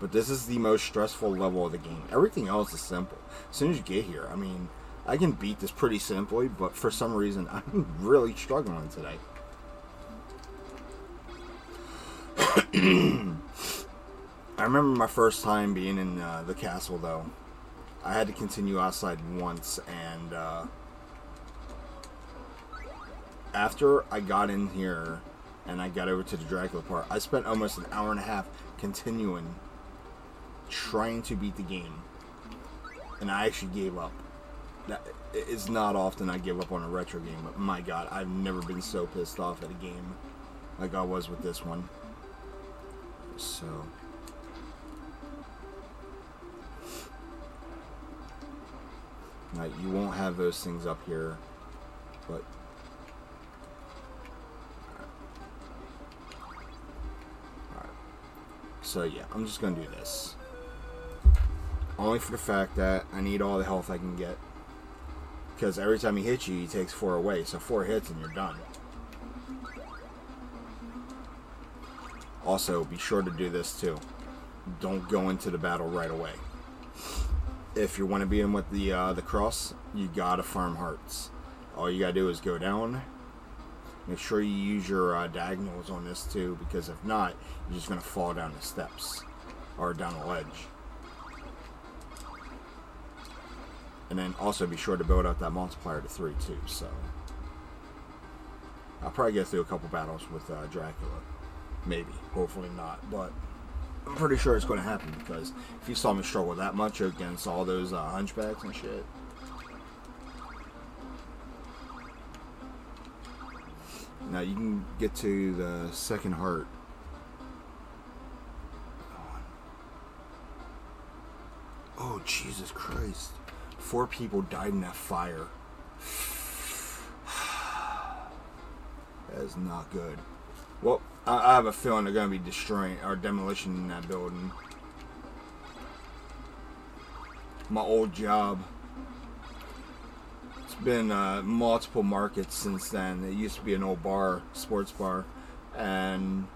But this is the most stressful level of the game. Everything else is simple. As soon as you get here, I mean, I can beat this pretty simply, but for some reason, I'm really struggling today. I remember my first time being in the castle, though. I had to continue outside once, and after I got in here and I got over to the Dracula part, I spent almost an hour and a half continuing trying to beat the game, and I actually gave up. It's not often I give up on a retro game, but my god, I've never been so pissed off at a game like I was with this one. So now you won't have those things up here, but alright. So yeah, I'm just gonna do this. Only for the fact that I need all the health I can get. Because every time he hits you, he takes 4 away. So 4 hits and you're done. Also, be sure to do this too. Don't go into the battle right away. If you want to beat him with the cross, you gotta farm hearts. All you gotta do is go down. Make sure you use your diagonals on this too, because if not, you're just gonna fall down the steps or down the ledge. And then also be sure to build up that multiplier to 3 too. So I'll probably get through a couple battles with Dracula. Maybe. Hopefully not. But I'm pretty sure it's going to happen, because if you saw me struggle that much against all those hunchbacks and shit. Now you can get to the second heart. Oh, Jesus Christ. 4 people died in that fire. That is not good. Well, I have a feeling they're going to be destroying or demolition in that building. My old job. It's been multiple markets since then. It used to be an old bar, sports bar, and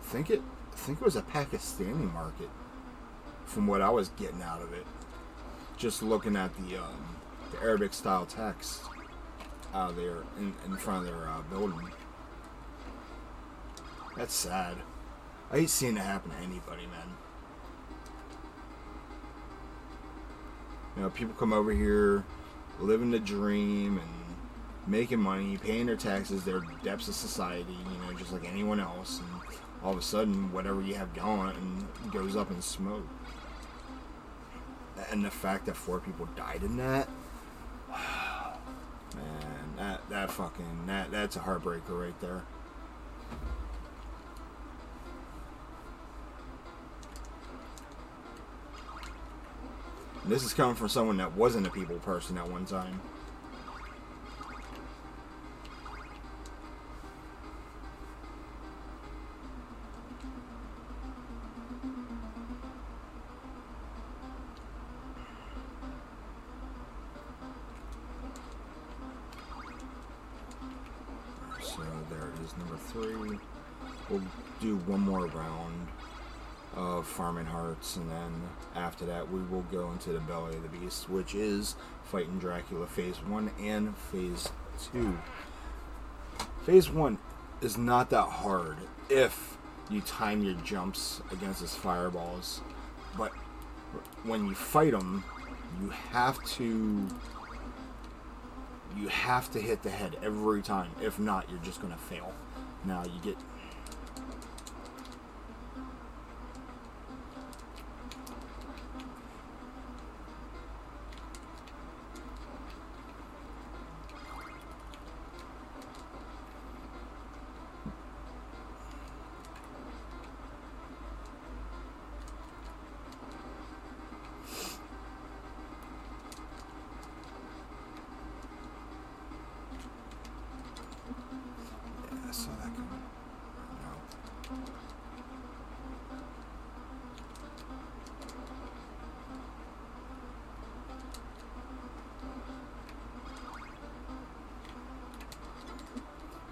I think it was a Pakistani market. From what I was getting out of it, just looking at the Arabic style text out there in front of their building. That's sad. I hate seeing it happen to anybody, man. You know, people come over here, living the dream and making money, paying their taxes, their debts of society, you know, just like anyone else, and all of a sudden, whatever you have going goes up in smoke. And the fact that 4 people died in that, man, that's a heartbreaker right there. And this is coming from someone that wasn't a people person at one time. So there it is, number 3. We'll do one more round of farming hearts, and then after that we will go into the belly of the beast, which is fighting Dracula phase 1 and phase 2. Phase 1 is not that hard if you time your jumps against his fireballs. But when you fight him, you have to hit the head every time. If not, you're just gonna fail. Now you get I saw that coming. No.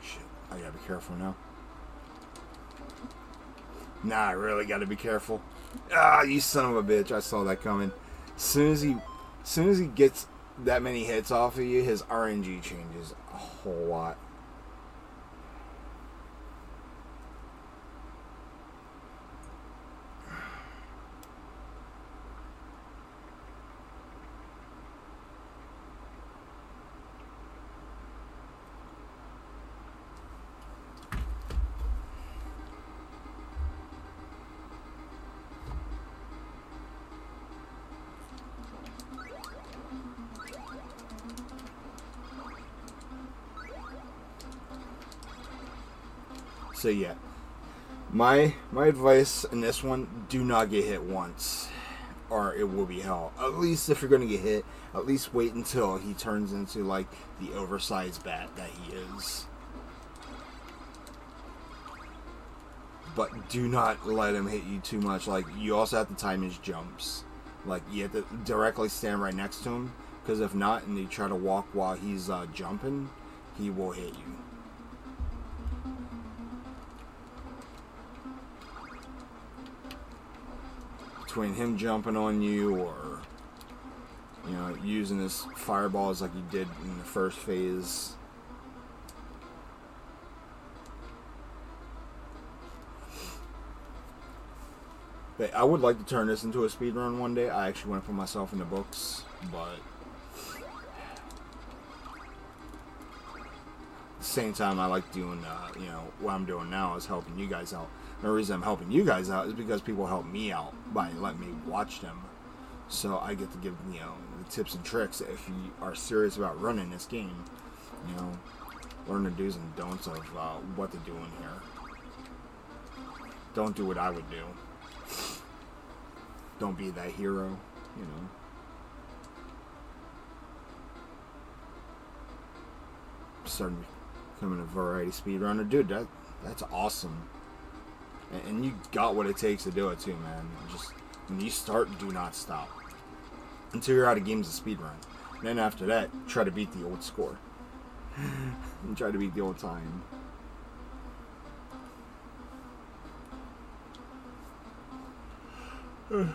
Shit, I gotta be careful now. Nah, I really gotta be careful. Ah, you son of a bitch! I saw that coming. Soon as he gets that many hits off of you, his RNG changes a whole lot. So yeah, my advice in this one: do not get hit once, or it will be hell. At least if you're gonna get hit, at least wait until he turns into like the oversized bat that he is. But do not let him hit you too much. Like, you also have to time his jumps. Like, you have to directly stand right next to him, because if not, and you try to walk while he's jumping, he will hit you. Between him jumping on you, or using his fireballs like he did in the first phase. But I would like to turn this into a speedrun one day. I actually want to put myself in the books, but at the same time, I like doing, what I'm doing now is helping you guys out. The reason I'm helping you guys out is because people help me out by letting me watch them. So I get to give, the tips and tricks if you are serious about running this game. Learn the do's and don'ts of what to do in here. Don't do what I would do. Don't be that hero, Starting becoming a variety speedrunner. Dude, that's awesome. And you got what it takes to do it too, man. Just when you start, do not stop until you're out of games of speedrun. And then after that, try to beat the old score. And try to beat the old time. Alright,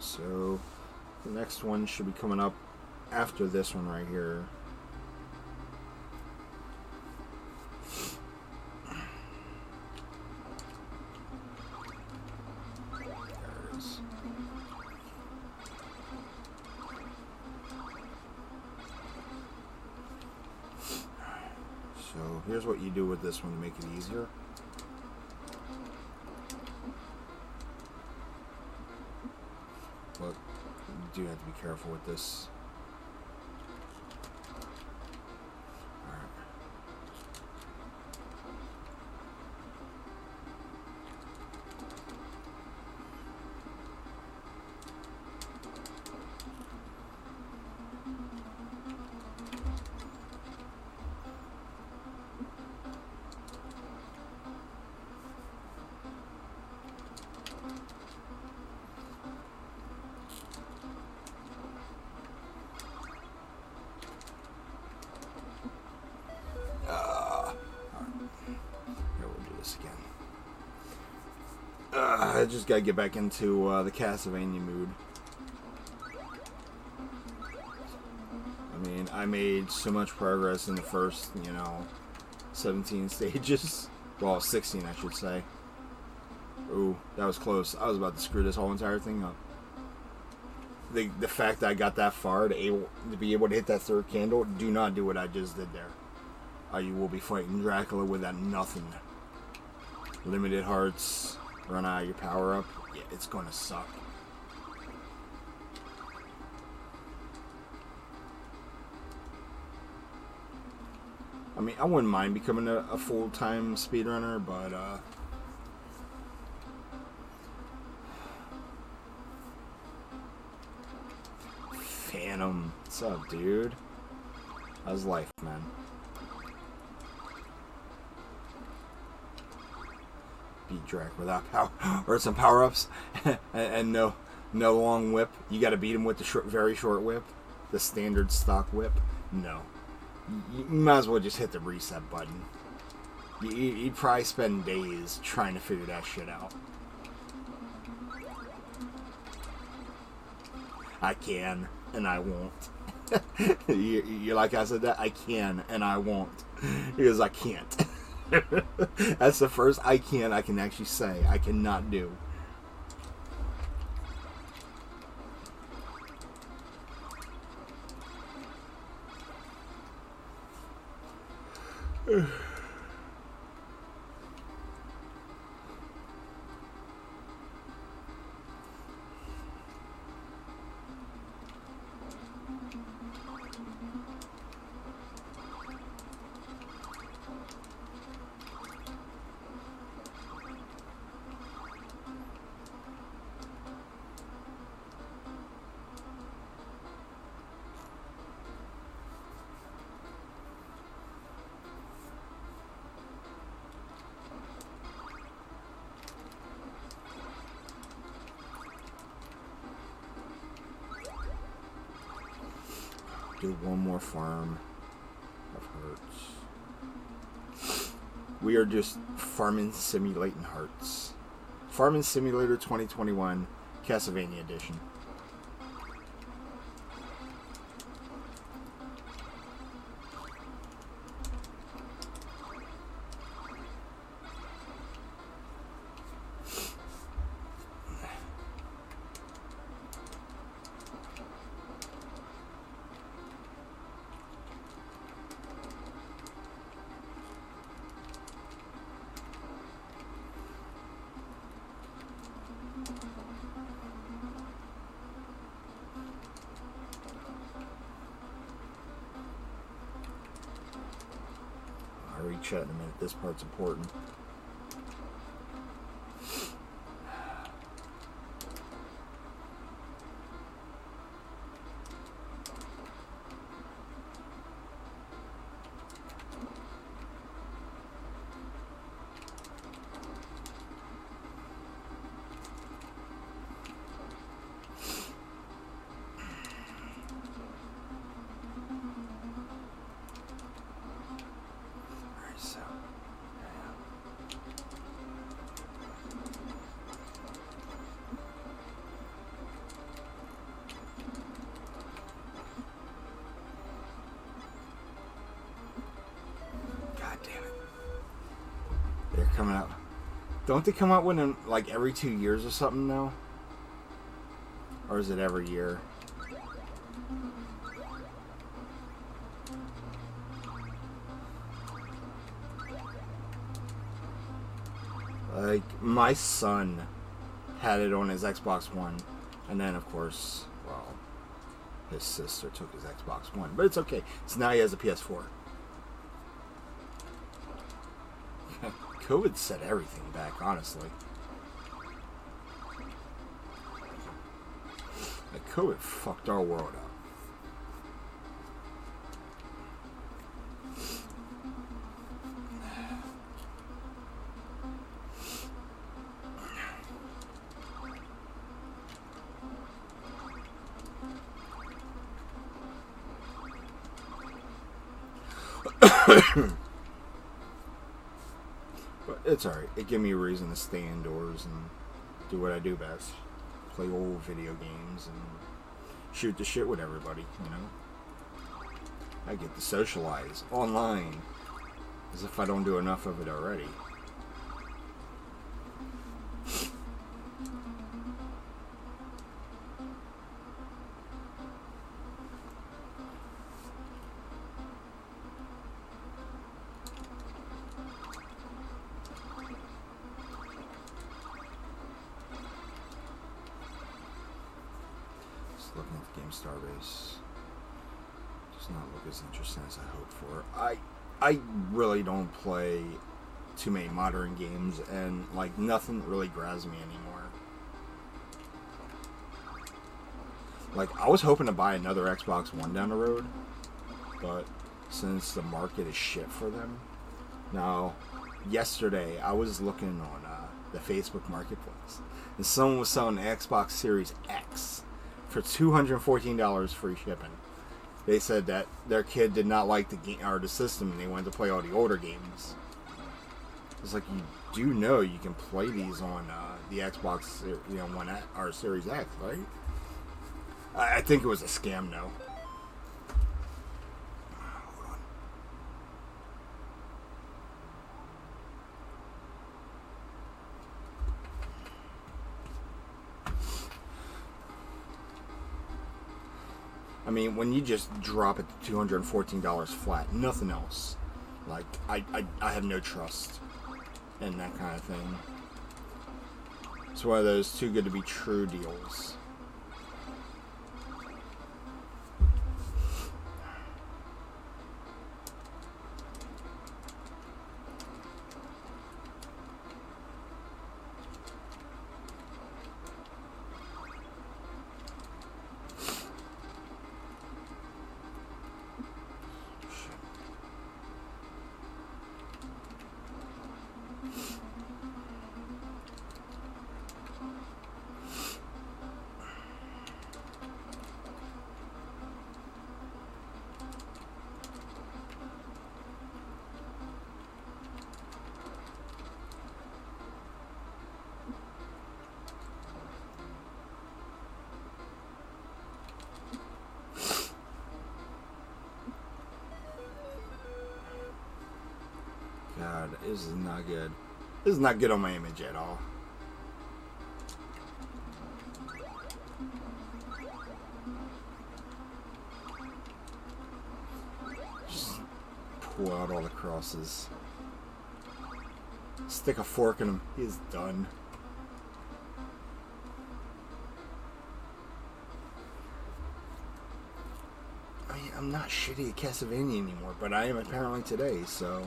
so the next one should be coming up after this one right here. So here's what you do with this one to make it easier. But you do have to be careful with this. Alright. I just gotta get back into the Castlevania mood. I mean, I made so much progress in the first, 17 stages. Well, 16, I should say. Ooh, that was close. I was about to screw this whole entire thing up. The fact that I got that far to be able to hit that third candle, do not do what I just did there. You will be fighting Dracula with that nothing. Limited hearts, run out of your power up. Yeah, it's gonna suck. I mean, I wouldn't mind becoming a full-time speedrunner, but Phantom, what's up, dude? How's life, man? Beat Drac without power or some power-ups, and no long whip. You got to beat him with the very short whip, the standard stock whip. No, you might as well just hit the reset button. You'd probably spend days trying to figure that shit out. I can, and I won't. you like I said that? I can, and I won't. Because I can't. That's the first I can actually say. I cannot do. Do one more farm of hearts. We are just farming, simulating hearts. Farming Simulator 2021, Castlevania Edition. I'll reach out in a minute. This part's important. Coming out. Don't they come out with them like every 2 years or something now? Or is it every year? Like, my son had it on his Xbox One. And then, of course, well, his sister took his Xbox One. But it's okay. So now he has a PS4. COVID set everything back, honestly. Like, COVID fucked our world up. But it's alright. It gave me a reason to stay indoors and do what I do best. Play old video games and shoot the shit with everybody, you know? I get to socialize online as if I don't do enough of it already. Looking at the Game Starbase, does not look as interesting as I hoped for. I really don't play too many modern games, and like nothing really grabs me anymore. Like I was hoping to buy another Xbox One down the road, but since the market is shit for them, now yesterday I was looking on the Facebook Marketplace, and someone was selling the Xbox Series X for $214 free shipping. They said that their kid did not like the game or the system, and they wanted to play all the older games. It's like, you do know you can play these on the Xbox, One or Series X, right? I think it was a scam, though. Hold on. I mean, when you just drop it to $214 flat, nothing else. Like, I have no trust in that kind of thing. It's one of those too good to be true deals. God, this is not good. This is not good on my image at all. Just pull out all the crosses. Stick a fork in him. He is done. I mean, I'm not shitty at Castlevania anymore, but I am apparently today, so...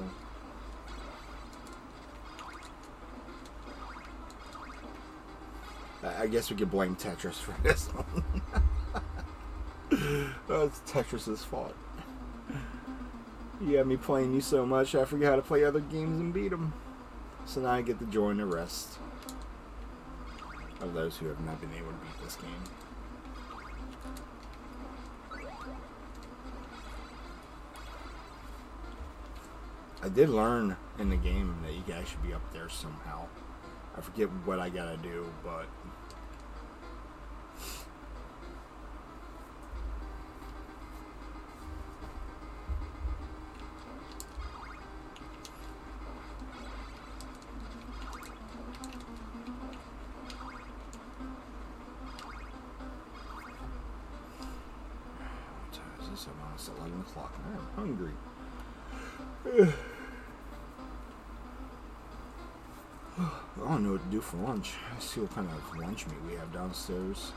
I guess we could blame Tetris for this one. Oh, it's Tetris's fault. You had me playing you so much, I forgot how to play other games and beat them. So now I get to join the rest of those who have not been able to beat this game. I did learn in the game that you guys should be up there somehow. I forget what I gotta do, but... What time is this? It's 11 o'clock. I'm hungry. I don't know what to do for lunch. Let's see what kind of lunch meat we have downstairs.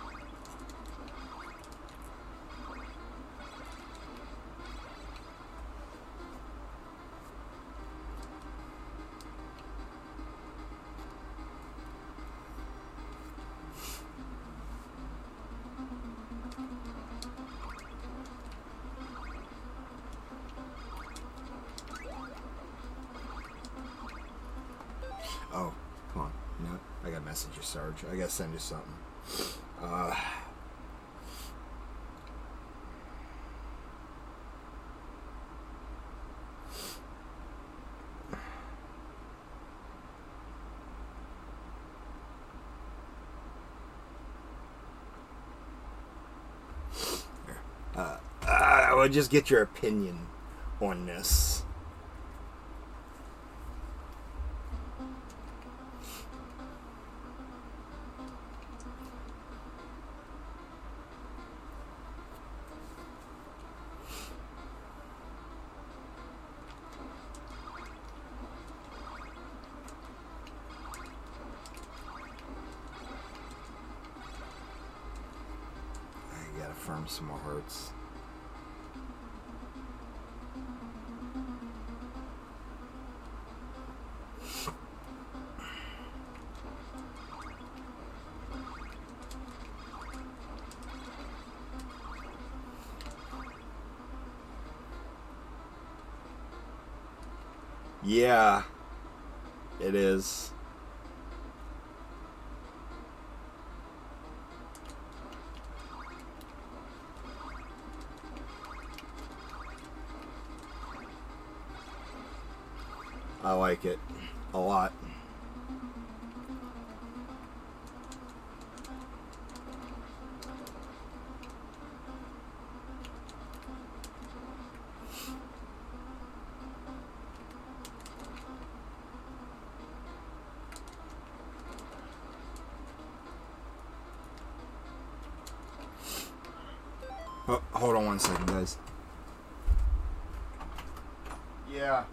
Oh, hold on. No, I got a message, Sarge. I gotta send you something. know, just get your opinion on this. I gotta farm some more hearts. Yeah, it is. I like it a lot. Oh, hold on 1 second, guys. Yeah.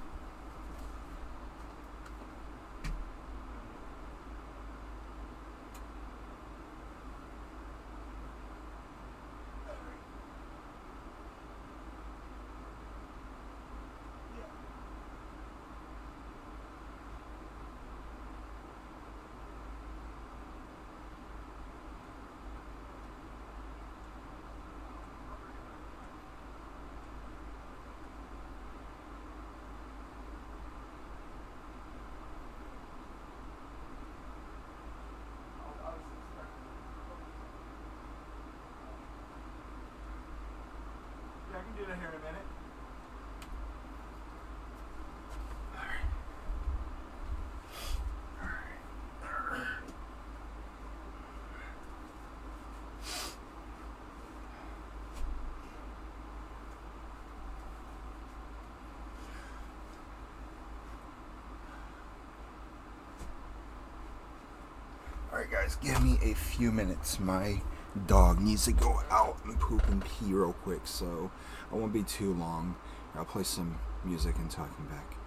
I can do that here in a minute. Alright guys, give me a few minutes. My dog needs to go out and poop and pee real quick, so I won't be too long. I'll play some music and talking back.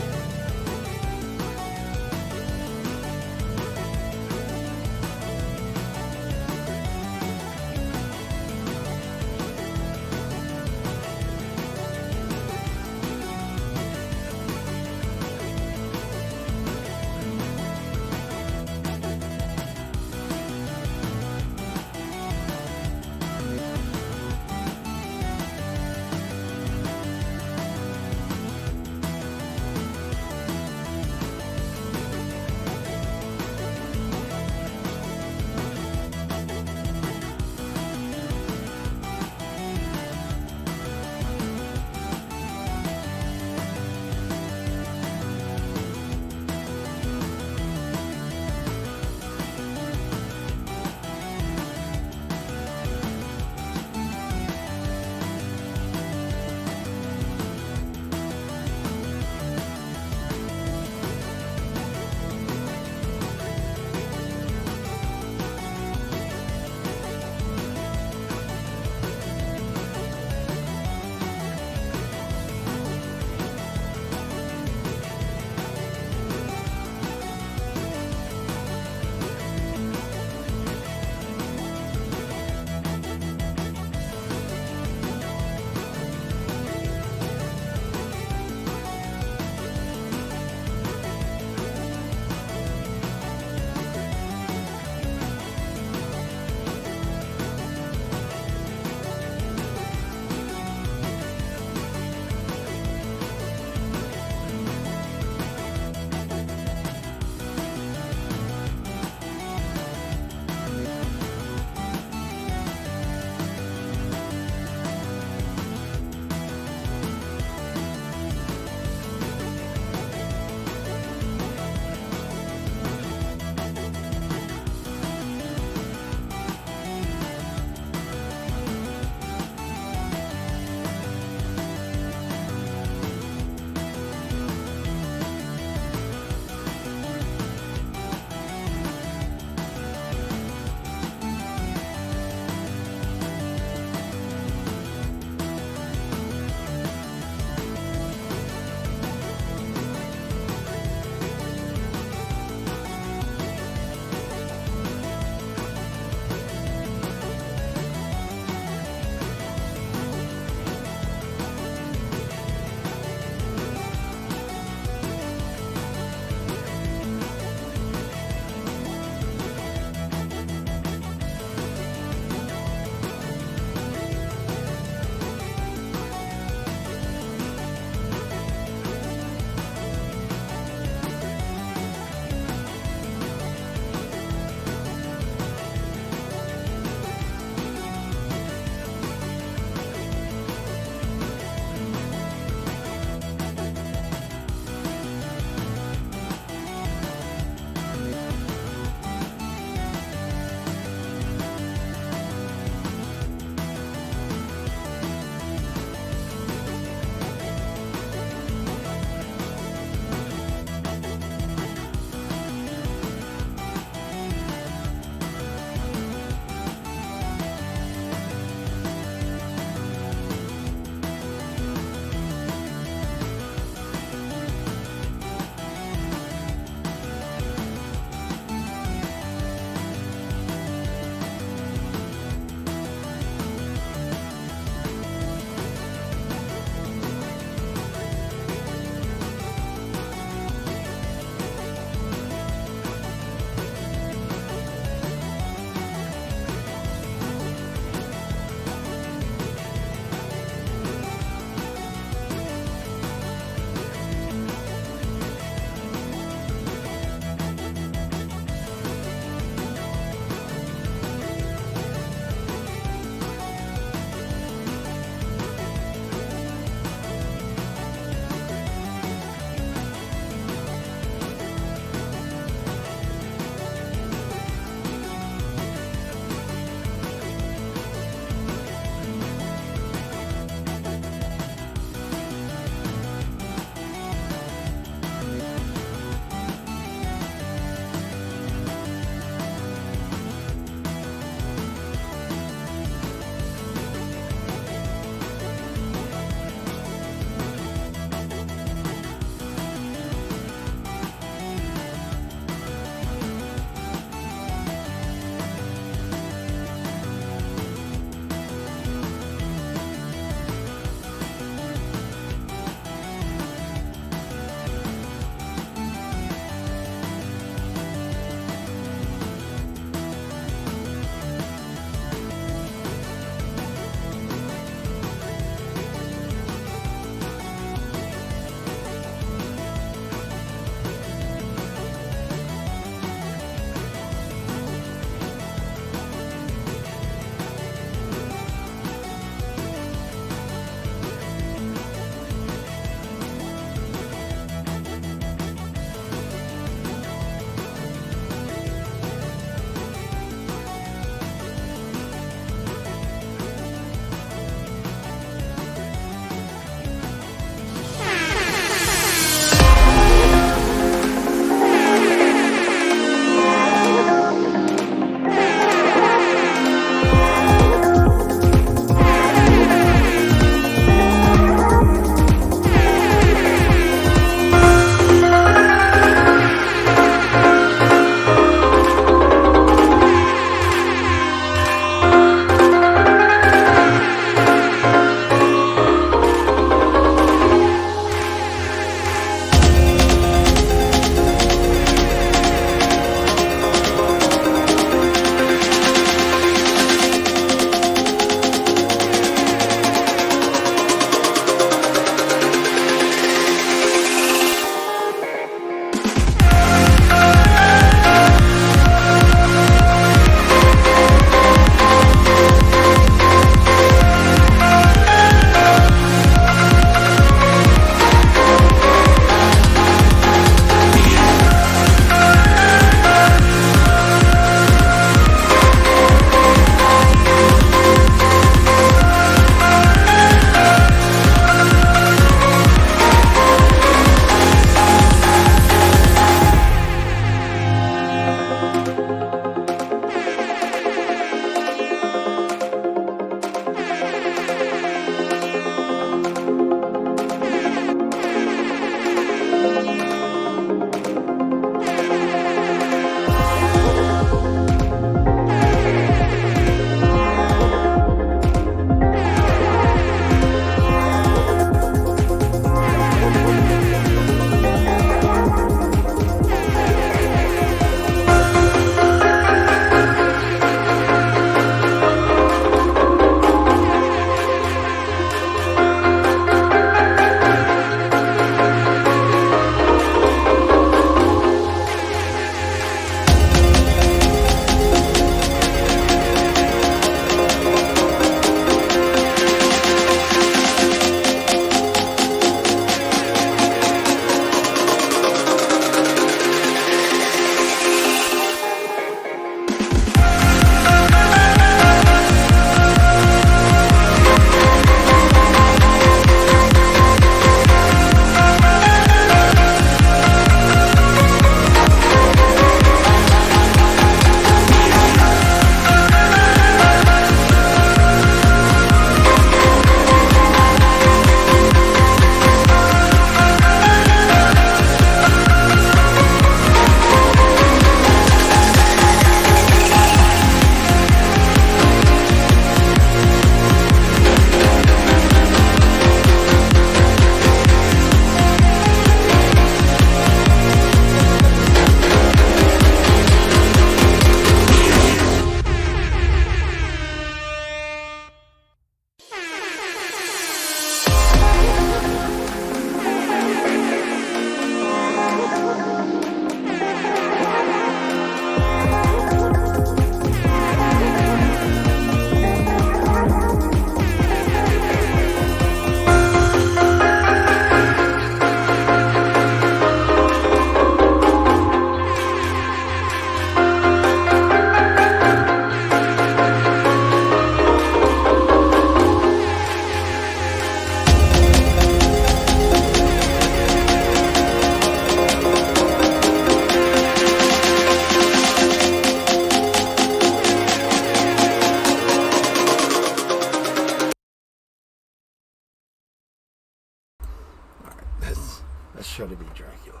Let's try to be Dracula.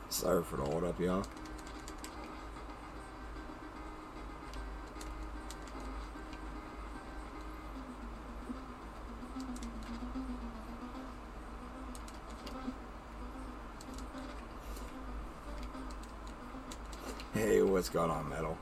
Sorry for the hold up, y'all. Hey, what's going on, Metal?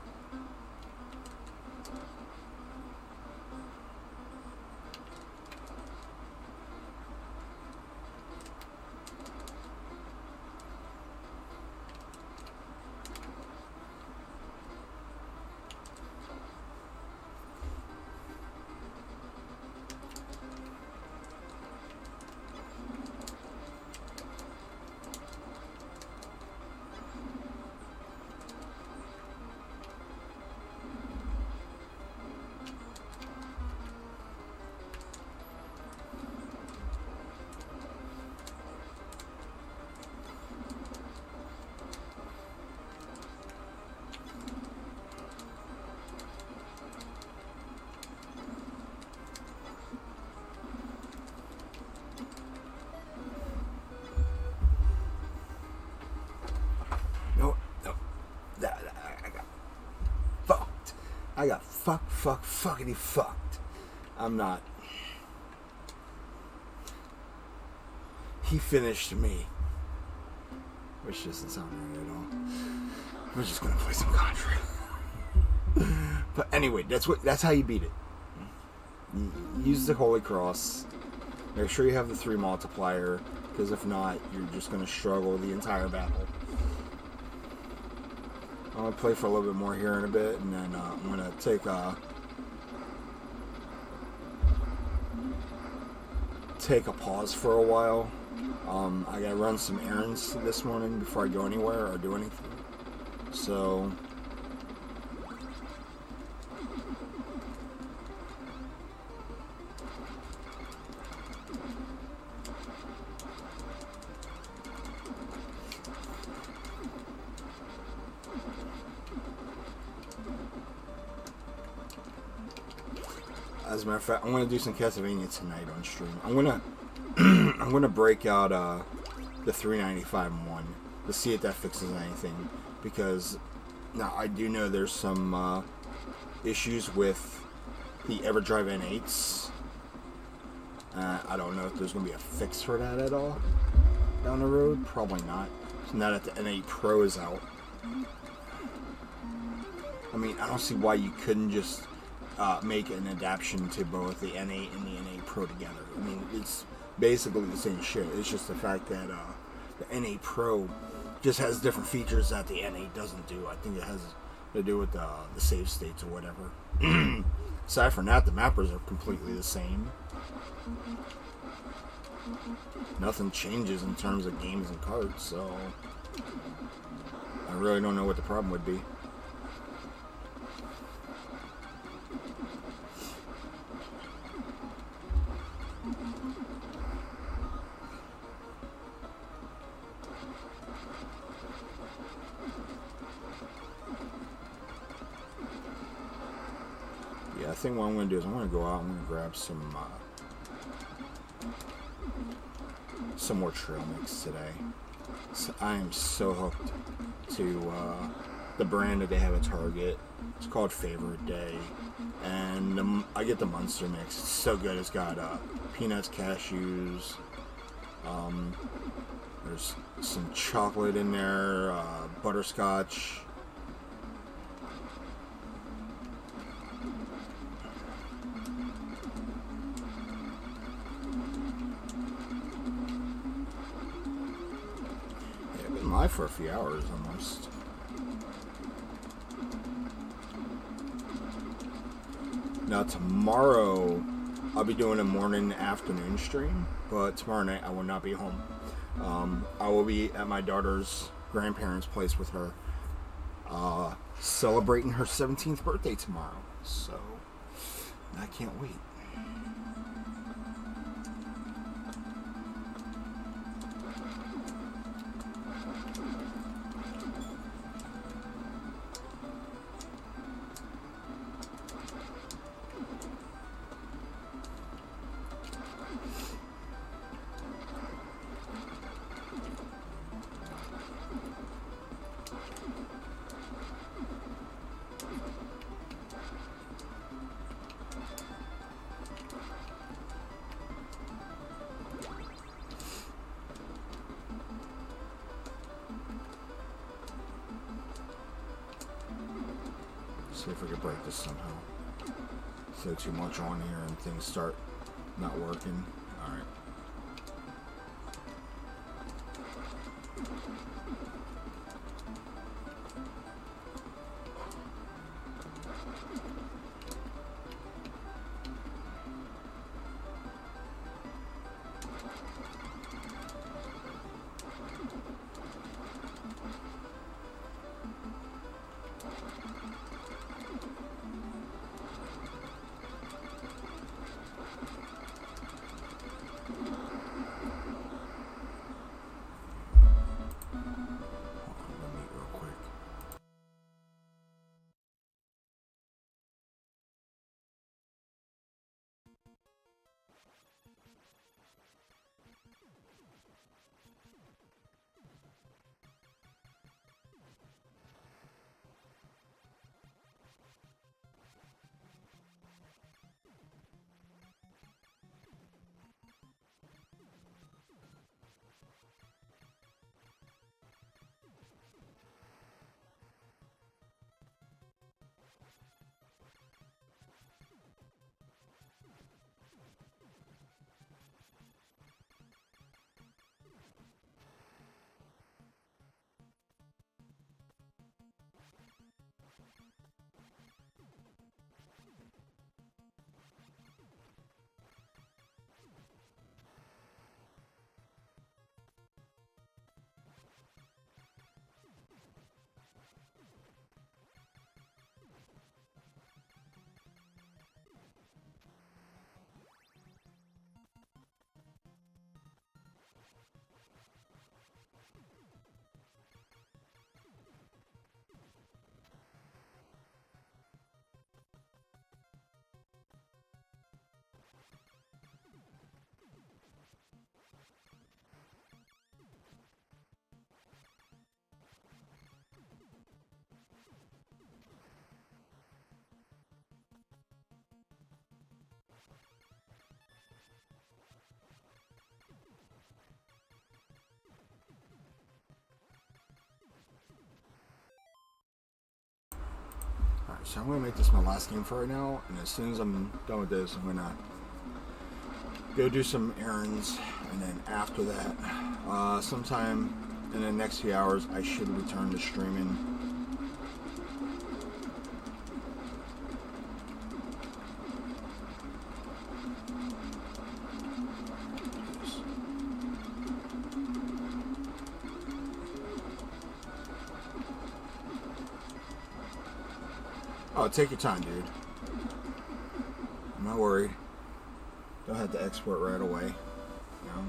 I got fuckity fucked. I'm not. He finished me. Which doesn't sound right at all. We're just gonna play some Contra. But anyway, that's how you beat it. Use the Holy Cross. Make sure you have the 3 multiplier, because if not, you're just gonna struggle the entire battle. I'm going to play for a little bit more here in a bit, and then I'm going to take a pause for a while. I got to run some errands this morning before I go anywhere or do anything. So as a matter of fact, I'm gonna do some Castlevania tonight on stream. I'm gonna break out the 395 one to see if that fixes anything, because now I do know there's some issues with the EverDrive N8s. I don't know if there's gonna be a fix for that at all down the road. Probably not. So now that the N8 Pro is out, I mean, I don't see why you couldn't just make an adaptation to both the N8 and the N8 Pro together. I mean, it's basically the same shit. It's just the fact that the N8 Pro just has different features that the N8 doesn't do. I think it has to do with the save states or whatever. Aside from that, the mappers are completely the same. Nothing changes in terms of games and cards, so I really don't know what the problem would be. I think what I'm going to do is I'm going to go out and I'm going to grab some more trail mix today. So I am so hooked to the brand that they have at Target. It's called Favorite Day, and I get the Monster Mix. It's so good. It's got peanuts, cashews. There's some chocolate in there, butterscotch. Live for a few hours almost. Now tomorrow I'll be doing a morning afternoon stream, but tomorrow night I will not be home. I will be at my daughter's grandparents' place with her, celebrating her 17th birthday tomorrow, so I can't wait. See if we can break this somehow. Throw too much on here and things start not working. Alright. Alright, so I'm going to make this my last game for right now, and as soon as I'm done with this, I'm going to go do some errands, and then after that, sometime in the next few hours, I should return to streaming. Oh, take your time, dude. I'm not worried. Don't have to export right away. You know?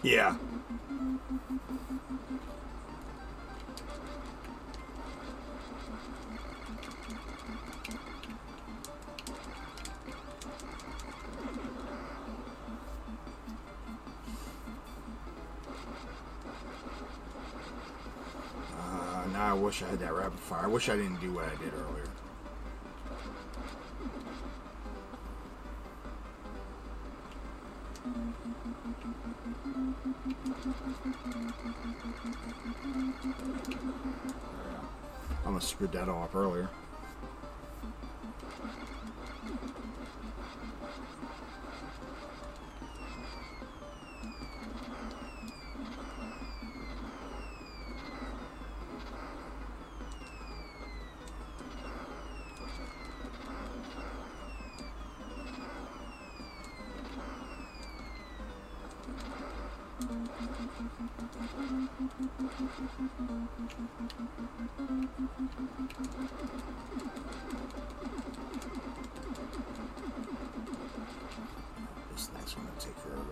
Yeah. Now I wish I had that rapid fire. I wish I didn't do what I did earlier. I almost screwed that all up earlier. This next one will take forever.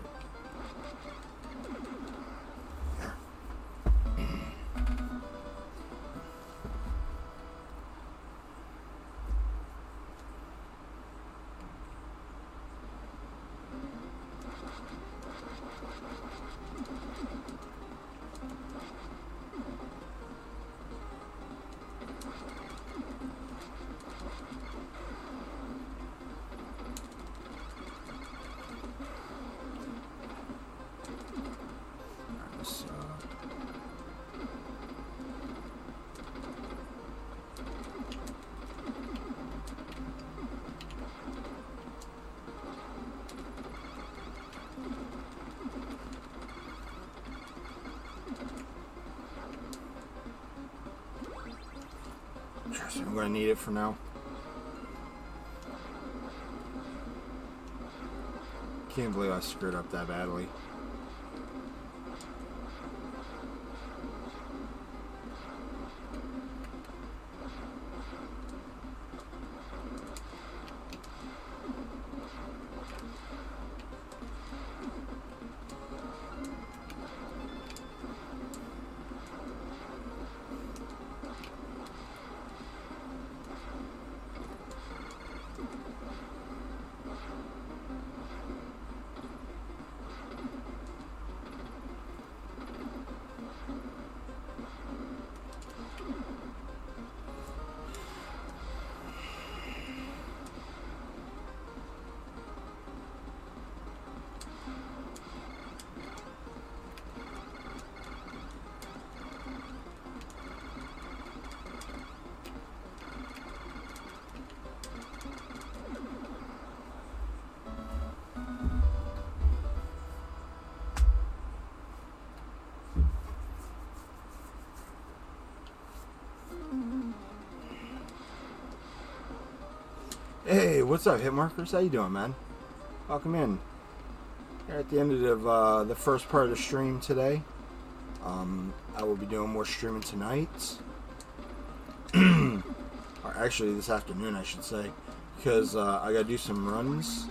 I'm going to need it for now. Can't believe I screwed up that badly. Hey, what's up, Hitmarkers? How you doing, man? Welcome in. We're at the end of the first part of the stream today. I will be doing more streaming tonight. Or actually, this afternoon, I should say. Because I gotta do some runs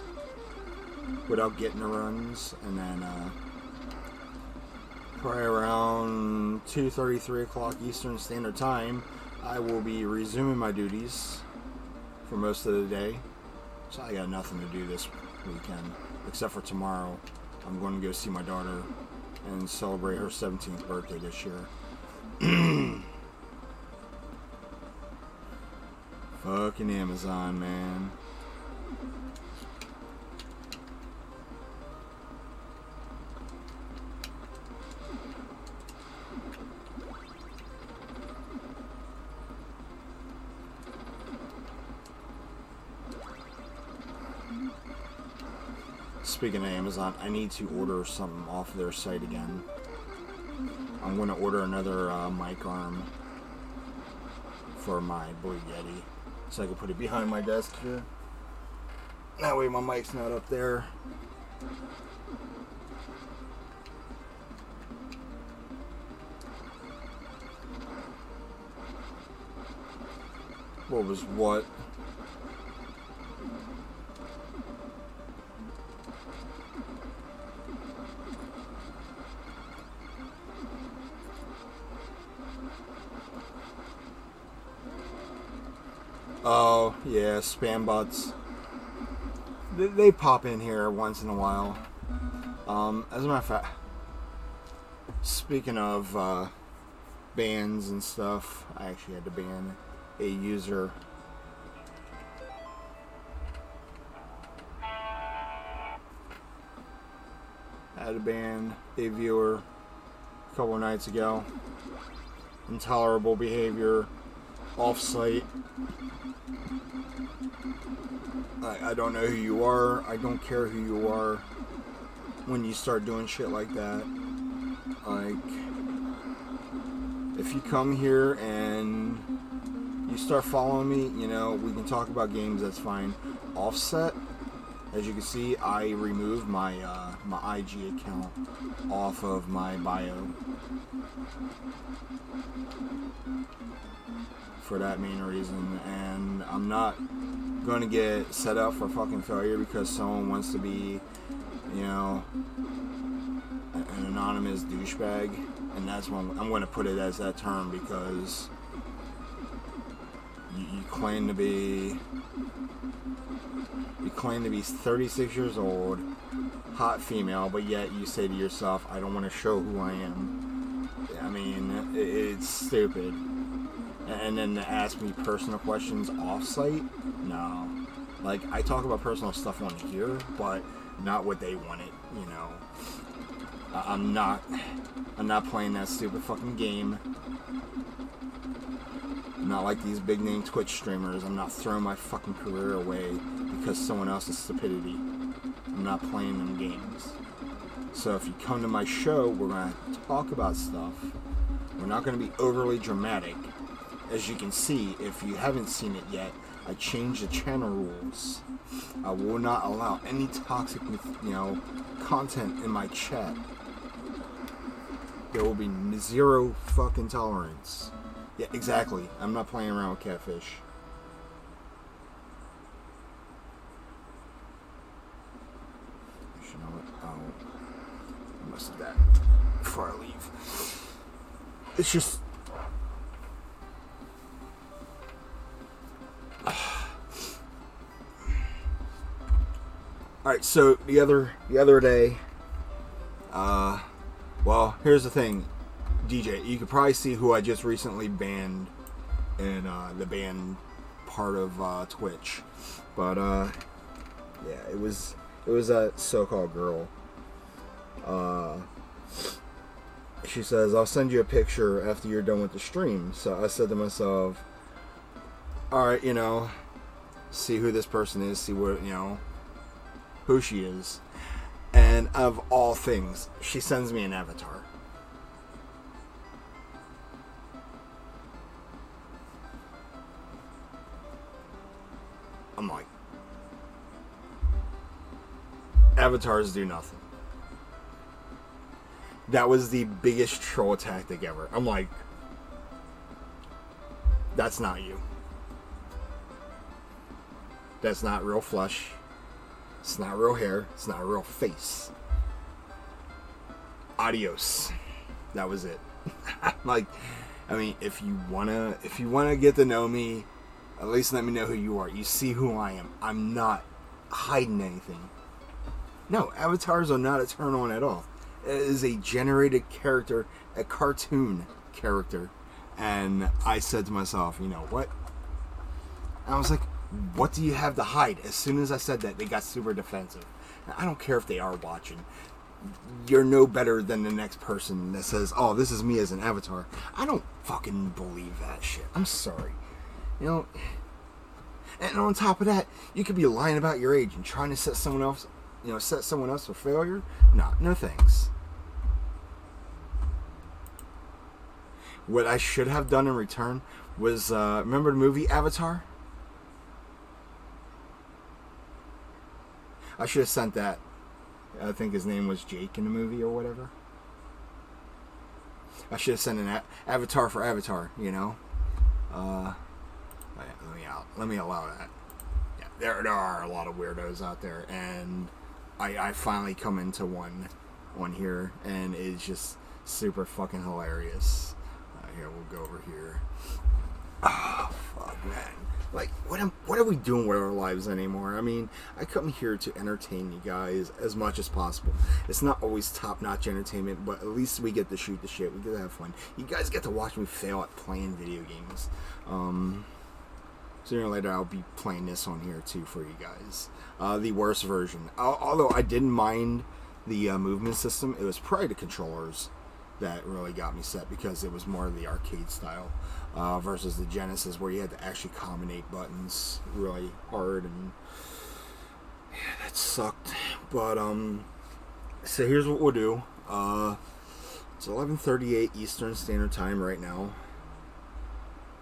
without getting the runs. And then probably around 2:30, 3 o'clock Eastern Standard Time, I will be resuming my duties for most of the day. So I got nothing to do this weekend except for tomorrow. I'm going to go see my daughter and celebrate her 17th birthday this year. Fucking Amazon, man. Speaking of Amazon, I need to order something off their site again. I'm going to order another mic arm for my Blue Yeti, so I can put it behind my desk here. That way my mic's not up there. What was what? Oh, yeah, spam bots. They pop in here once in a while. As a matter of fact, speaking of bans and stuff, I actually had to ban a user. I had to ban a viewer a couple of nights ago. Intolerable behavior, off-site. I don't know who you are. I don't care who you are when you start doing shit like that. Like, if you come here and you start following me, you know, we can talk about games, that's fine. Offset, As you can see, I removed my my IG account off of my bio for that main reason, and I'm not going to get set up for fucking failure because someone wants to be, you know, an anonymous douchebag, and that's when I'm going to put it as that term, because you claim to be 36 years old, hot female, but yet you say to yourself, I don't want to show who I am. I mean, it's stupid. And then to ask me personal questions off-site? No. Like, I talk about personal stuff on here, but not what they wanted, you know. I'm not playing that stupid fucking game. I'm not like these big name Twitch streamers. I'm not throwing my fucking career away because someone else's stupidity. I'm not playing them games. So if you come to my show, we're going to talk about stuff. We're not going to be overly dramatic. As you can see, if you haven't seen it yet, I changed the channel rules. I will not allow any toxic, you know, content in my chat. There will be zero fucking tolerance. Yeah, exactly. I'm not playing around with catfish. You know what? I must do that before I leave. It's just... Alright, so the other day, well, here's the thing, DJ, you could probably see who I just recently banned in the ban part of Twitch, but yeah, it was a so-called girl. She says, I'll send you a picture after you're done with the stream. So I said to myself, alright, you know, see who this person is, see what, you know, who she is. And of all things, she sends me an avatar. I'm like, avatars do nothing. That was the biggest troll tactic ever. I'm like, that's not you. That's not real flesh. It's not real hair. It's not a real face. Adios. That was it. Like, I mean, if you wanna get to know me, at least let me know who you are. You see who I am. I'm not hiding anything. No, avatars are not a turn on at all. It is a generated character, a cartoon character. And I said to myself, you know what? I was like, what do you have to hide? As soon as I said that, they got super defensive. Now, I don't care if they are watching. You're no better than the next person that says, oh, this is me as an avatar. I don't fucking believe that shit. I'm sorry. You know, and on top of that, you could be lying about your age and trying to set someone else, you know, set someone else for failure. No thanks. What I should have done in return was, remember the movie Avatar? I should have sent that. I think his name was Jake in the movie or whatever. I should have sent an avatar for Avatar, you know? Let me allow that. Yeah, there are a lot of weirdos out there, and I finally come into one here, and it's just super fucking hilarious. Here, we'll go over here. Oh, fuck, man. Like, what are we doing with our lives anymore? I mean, I come here to entertain you guys as much as possible. It's not always top-notch entertainment, but at least we get to shoot the shit. We get to have fun. You guys get to watch me fail at playing video games. Sooner or later, I'll be playing this on here, too, for you guys. The worst version. Although I didn't mind the movement system, it was probably the controllers that really got me set, because it was more of the arcade style versus the Genesis, where you had to actually combinate buttons really hard, and yeah, that sucked. But so here's what we'll do. It's 11:38 Eastern Standard Time right now.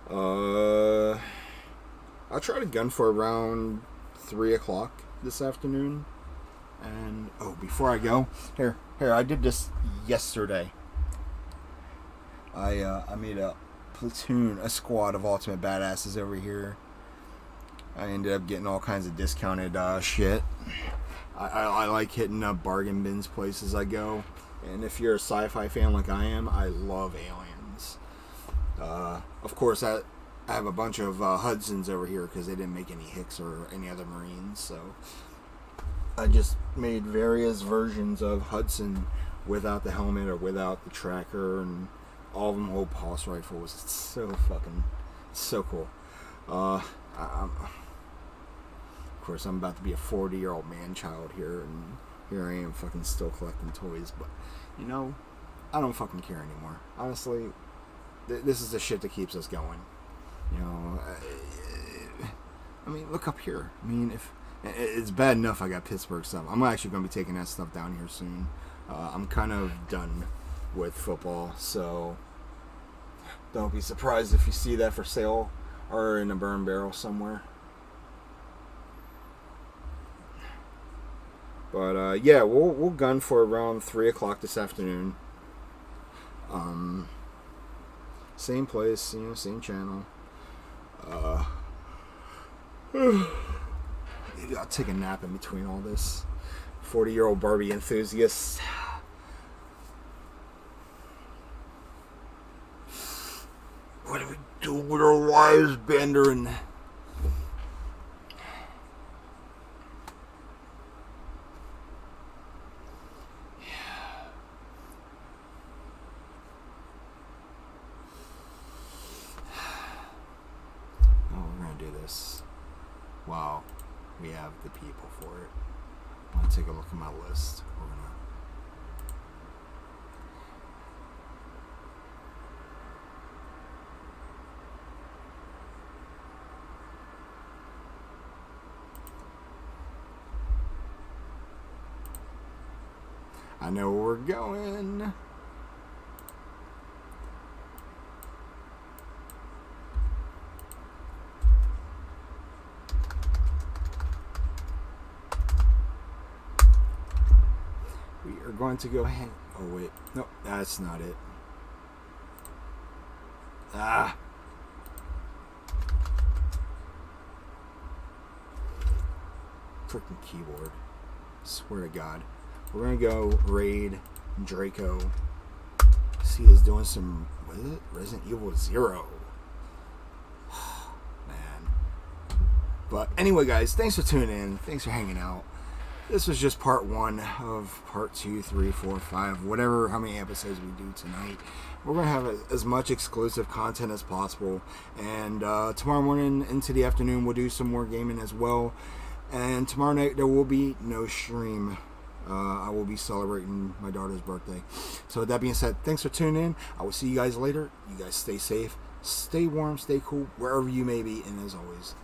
I'll try to gun for around 3 o'clock this afternoon. And oh, before I go, here, I did this yesterday. I made a squad of ultimate badasses over here. I ended up getting all kinds of discounted shit. I like hitting up bargain bins places I go. And if you're a sci-fi fan like I am, I love aliens. Of course, I have a bunch of Hudsons over here because they didn't make any Hicks or any other Marines. So I just made various versions of Hudson without the helmet or without the tracker, and all of them hold pulse rifles. It's so cool. Of course, I'm about to be a 40-year-old man-child here, and here I am fucking still collecting toys. But, you know, I don't fucking care anymore. Honestly, this is the shit that keeps us going. You know, I mean, look up here. I mean, if it's bad enough I got Pittsburgh stuff. I'm actually going to be taking that stuff down here soon. I'm kind of done with football, so don't be surprised if you see that for sale or in a burn barrel somewhere. But yeah, we'll gun for around 3 o'clock this afternoon. Same place, you know, same channel. Maybe I'll take a nap in between all this. 40-year-old Barbie enthusiast. What are we doing with our lives, Bender? And wow, we have the people for it. I'm gonna take a look at my list. I know where we're going. We're going to go hang. Oh wait, no, that's not it. Freaking keyboard. Swear to God. We're gonna go raid Draco. See, is doing some. What is it? Resident Evil 0. Man. But anyway, guys, thanks for tuning in. Thanks for hanging out. This was just part 1 of part 2, 3, 4, 5, whatever, how many episodes we do tonight. We're going to have as much exclusive content as possible. And tomorrow morning into the afternoon, we'll do some more gaming as well. And tomorrow night, there will be no stream. I will be celebrating my daughter's birthday. So with that being said, thanks for tuning in. I will see you guys later. You guys stay safe, stay warm, stay cool, wherever you may be. And as always,